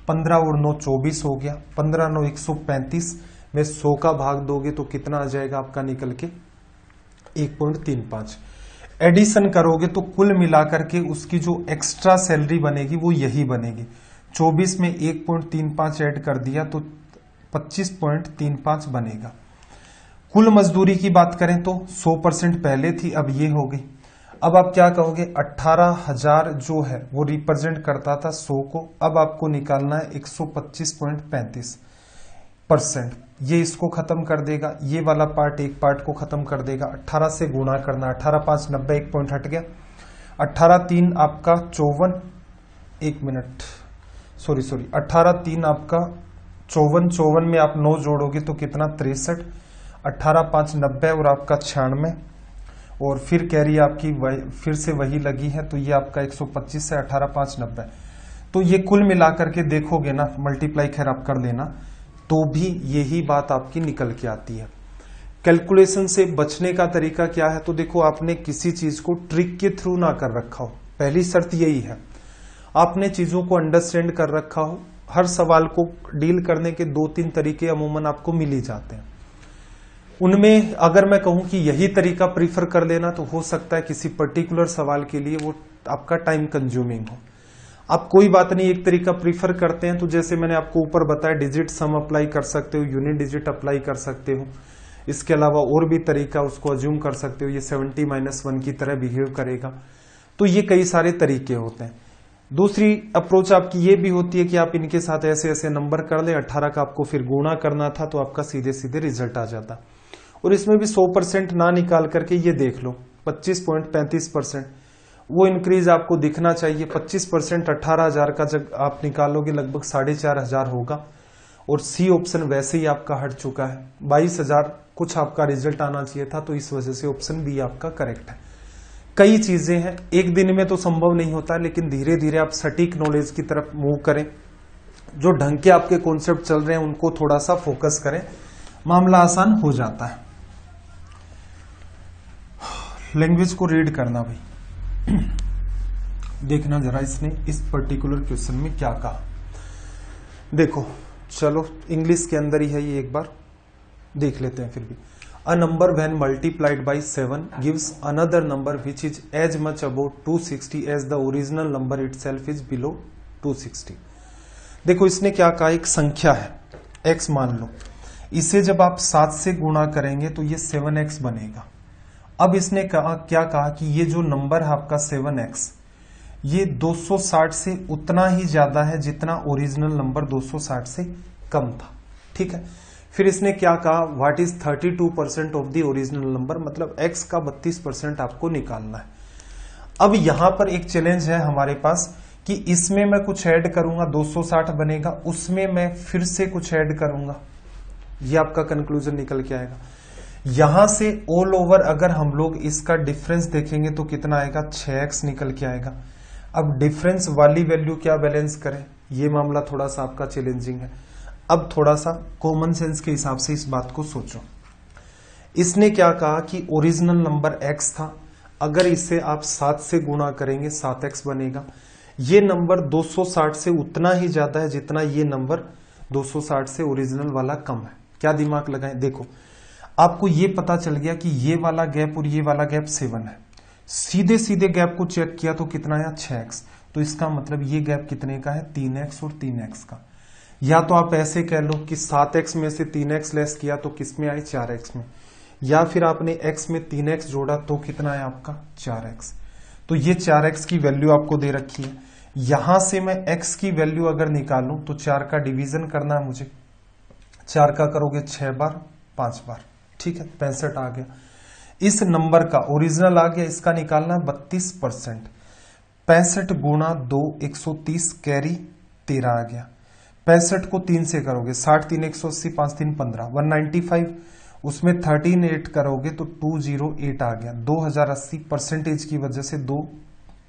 15 और 9 24 हो गया, 15 9 135 में 100 का भाग दोगे तो कितना आ जाएगा आपका निकल के? 1.35। एडिशन करोगे तो कुल मिलाकर के उसकी जो एक्स्ट्रा सैलरी बनेगी वो यही बनेगी। 24 में 1.35 ऐड कर दिया तो 25.35 बनेगा। कुल मजदूरी की बात करें तो 100% पहले थी, अब ये हो गई। अब आप क्या कहोगे? 18,000 जो है वो रिप्रेजेंट करता था 100 को, अब आपको निकालना है 125.35%। ये इसको खत्म कर देगा, ये वाला पार्ट एक पार्ट को खत्म कर देगा। 18 से गुणा करना, 18 5 90, एक पॉइंट हट गया। 18 3 आपका 54, 1 मिनट, सॉरी 18 3 आपका 54, 54 में आप 9 जोड़ोगे तो कितना? 63। 18 5 90 और आपका 96, और फिर कैरी आपकी फिर से वही लगी है, तो ये आपका 125 से 18 5 90। तो ये कुल मिलाकर के देखोगे ना, मल्टीप्लाई खैर आप कर लेना, तो भी यही बात आपकी निकल के आती है। कैलकुलेशन से बचने का तरीका क्या है? तो देखो, आपने किसी चीज को ट्रिक के थ्रू ना कर रखा हो, पहली शर्त यही है। आपने चीजों को अंडरस्टैंड कर रखा हो। हर सवाल को डील करने के 2-3 तरीके अमूमन आपको मिल ही जाते हैं। उनमें अगर मैं कहूं कि यही तरीका प्रीफर कर लेना, तो हो सकता है किसी पर्टिकुलर सवाल के लिए वो आपका टाइम कंज्यूमिंग हो। आप कोई बात नहीं, एक तरीका प्रीफर करते हैं तो जैसे मैंने आपको ऊपर बताया, डिजिट सम अप्लाई कर सकते हो, यूनिट डिजिट अप्लाई कर सकते हो। इसके अलावा और भी तरीका उसको अज्यूम कर सकते हो, ये 70-1 की तरह बिहेव करेगा। तो ये कई सारे तरीके होते हैं। दूसरी अप्रोच आपकी ये भी होती है कि आप इनके साथ ऐसे ऐसे नंबर कर ले। 18 का आपको फिर गुणा करना था तो आपका सीधे सीधे रिजल्ट आ जाता। और इसमें भी 100% ना निकाल करके ये देख लो, 25.35%, वो इंक्रीज आपको दिखना चाहिए। 25% 18,000 का जब आप निकालोगे लगभग 4,500 होगा, और सी ऑप्शन वैसे ही आपका हट चुका है। 22,000 कुछ आपका रिजल्ट आना चाहिए था, तो इस वजह से ऑप्शन बी आपका करेक्ट है। कई चीजें हैं, एक दिन में तो संभव नहीं होता, लेकिन धीरे धीरे आप सटीक नॉलेज की तरफ मूव करें। जो ढंग के आपके कॉन्सेप्ट चल रहे हैं उनको थोड़ा सा फोकस करें, मामला आसान हो जाता है। लैंग्वेज को रीड करना भाई, देखना जरा इसने इस पर्टिकुलर क्वेश्चन में क्या कहा। देखो चलो, इंग्लिश के अंदर ही है ये, एक बार देख लेते हैं फिर भी। A number when multiplied by 7 gives another number which is as much about 260 as the original number itself is below 260। देखो इसने क्या कहा, एक संख्या है x मान लो, इसे जब आप 7 से गुणा करेंगे तो ये 7x बनेगा। अब इसने कहा, क्या कहा कि ये जो नंबर है आपका 7x, ये 260 से उतना ही ज्यादा है जितना ओरिजिनल नंबर 260 से कम था। ठीक है, फिर इसने क्या कहा, what is 32% of the original number, मतलब x का 32% आपको निकालना है। अब यहां पर एक चैलेंज है हमारे पास कि इसमें मैं कुछ ऐड करूंगा 260 बनेगा, उसमें मैं फिर से कुछ ऐड करूंगा, ये आपका कंक्लूजन निकल के आएगा। यहां से ऑल ओवर अगर हम लोग इसका डिफरेंस देखेंगे तो कितना आएगा, 6x निकल के आएगा। अब डिफरेंस वाली वैल्यू क्या बैलेंस करें, ये मामला थोड़ा सा आपका चैलेंजिंग है। अब थोड़ा सा कॉमन सेंस के हिसाब से इस बात को सोचो। इसने क्या कहा कि ओरिजिनल नंबर x था, अगर इसे आप 7 से गुणा करेंगे 7x बनेगा। ये नंबर 260 से उतना ही ज्यादा है जितना ये नंबर 260 से ओरिजिनल वाला कम है। क्या दिमाग लगाएं, देखो आपको ये पता चल गया कि ये वाला गैप और ये वाला गैप 7 है। सीधे सीधे गैप को चेक किया तो कितना है, 6x। तो इसका मतलब ये गैप कितने का है, 3x और 3x का। या तो आप ऐसे कह लो कि 7x में से 3x लेस किया तो किस में आई, 4x में। या फिर आपने x में 3x जोड़ा तो कितना है आपका, 4x। तो ये 4x की वैल्यू आपको दे रखी है। यहां से मैं x की वैल्यू अगर निकालूं तो 4 का डिवीजन करना है मुझे। 4 का करोगे 6 बार, 5 बार, ठीक है, 65 आ गया। इस नंबर का ओरिजिनल आ गया, इसका निकालना है 32%। 65 गुणा 2 130 कैरी 13 आ गया। 65 को 3 से करोगे 60 3 180 5 3 15 195, उसमें 13 8 करोगे तो 208 आ गया। 2080 परसेंटेज की वजह से 2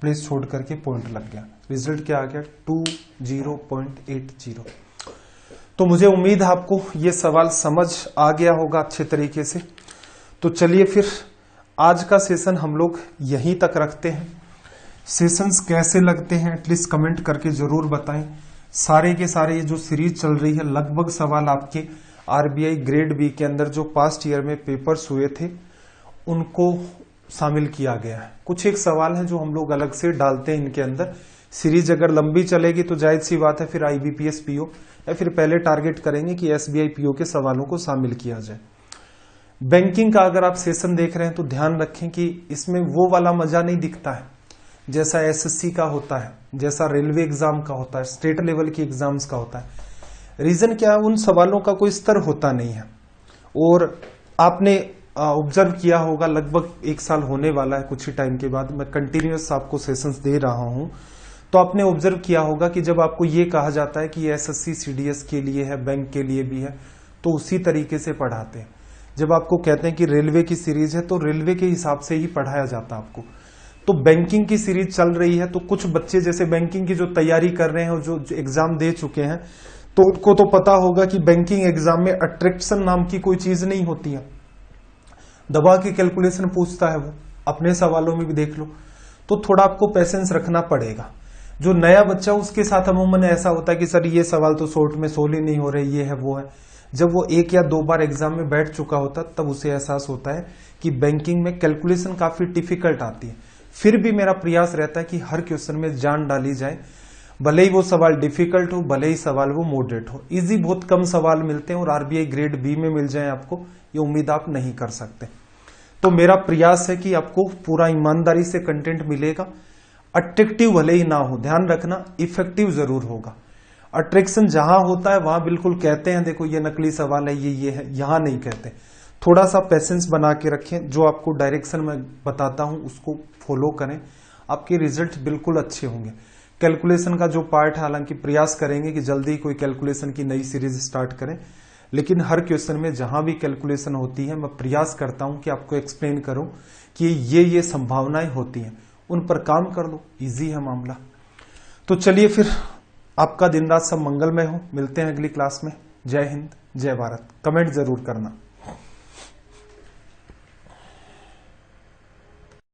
प्लेस छोड़ करके पॉइंट लग गया। रिजल्ट क्या आ गया, 20.80। तो मुझे उम्मीद है आपको ये सवाल समझ आ गया होगा अच्छे तरीके से। तो चलिए फिर आज का सेशन हम लोग यहीं तक रखते हैं। सेशंस कैसे लगते हैं एटलीस्ट कमेंट करके जरूर बताएं। सारे के सारे ये जो सीरीज चल रही है, लगभग सवाल आपके आरबीआई ग्रेड बी के अंदर जो पास्ट ईयर में पेपर्स हुए थे उनको शामिल किया गया है। कुछ एक सवाल है जो हम लोग अलग से डालते हैं इनके अंदर। सीरीज अगर लंबी चलेगी तो जाहिर सी बात है फिर आईबीपीएस पीओ या फिर पहले टारगेट करेंगे कि एसबीआई पीओ के सवालों को शामिल किया जाए। बैंकिंग का अगर आप सेशन देख रहे हैं तो ध्यान रखें कि इसमें वो वाला मजा नहीं दिखता है जैसा एसएससी का होता है, जैसा रेलवे एग्जाम का होता है, स्टेट लेवल की एग्जाम्स का होता है। रीजन क्या है, उन सवालों का कोई स्तर होता नहीं है। और आपने ऑब्जर्व किया होगा, लगभग 1 साल होने वाला है कुछ ही टाइम के बाद, मैं कंटिन्यूअस आपको सेशंस दे रहा हूं। तो आपने ऑब्जर्व किया होगा कि जब आपको ये कहा जाता है कि एसएससी सीडीएस के लिए है, बैंक के लिए भी है, तो उसी तरीके से पढ़ाते हैं। जब आपको कहते हैं कि रेलवे की सीरीज है तो रेलवे के हिसाब से ही पढ़ाया जाता है आपको। तो बैंकिंग की सीरीज चल रही है तो कुछ बच्चे जैसे बैंकिंग की जो तैयारी कर रहे हैं और जो एग्जाम दे चुके हैं तो उनको तो पता होगा कि बैंकिंग एग्जाम में अट्रैक्शन नाम की कोई चीज नहीं होती है। दबा के कैलकुलेशन पूछता है वो, अपने सवालों में भी देख लो। तो थोड़ा आपको पेशेंस रखना पड़ेगा। जो नया बच्चा उसके साथ अमूमन ऐसा होता है कि सर ये सवाल तो शॉर्ट में सोल्व ही नहीं हो रहे, ये है वो है। जब वो 1 या 2 बार एग्जाम में बैठ चुका होता तब उसे एहसास होता है कि बैंकिंग में कैलकुलेशन काफी डिफिकल्ट आती है। फिर भी मेरा प्रयास रहता है कि हर क्वेश्चन में जान डाली जाए, भले ही वो सवाल डिफिकल्ट हो, भले ही सवाल वो मॉडरेट हो। इजी बहुत कम सवाल मिलते हैं और आरबीआई ग्रेड बी में मिल जाए आपको, ये उम्मीद आप नहीं कर सकते। तो मेरा प्रयास है कि आपको पूरा ईमानदारी से कंटेंट मिलेगा। अट्रैक्टिव भले ही ना हो, ध्यान रखना, इफेक्टिव जरूर होगा। अट्रैक्शन जहां होता है वहां बिल्कुल कहते हैं देखो ये नकली सवाल है, ये है, यहां नहीं कहते। थोड़ा सा पेशेंस बना के रखें, जो आपको डायरेक्शन में बताता हूं उसको फॉलो करें, आपके रिजल्ट बिल्कुल अच्छे होंगे। कैलकुलेशन का जो पार्ट है, हालांकि प्रयास करेंगे कि जल्दी कोई कैलकुलेशन की नई सीरीज स्टार्ट करें, लेकिन हर क्वेश्चन में जहां भी कैलकुलेशन होती है मैं प्रयास करता हूं कि आपको एक्सप्लेन करूं कि ये संभावनाएं होती हैं, उन पर काम कर लो, इजी है मामला। तो चलिए फिर, आपका दिन रात सब मंगलमय हो। मिलते हैं अगली क्लास में। जय हिंद, जय भारत। कमेंट जरूर करना।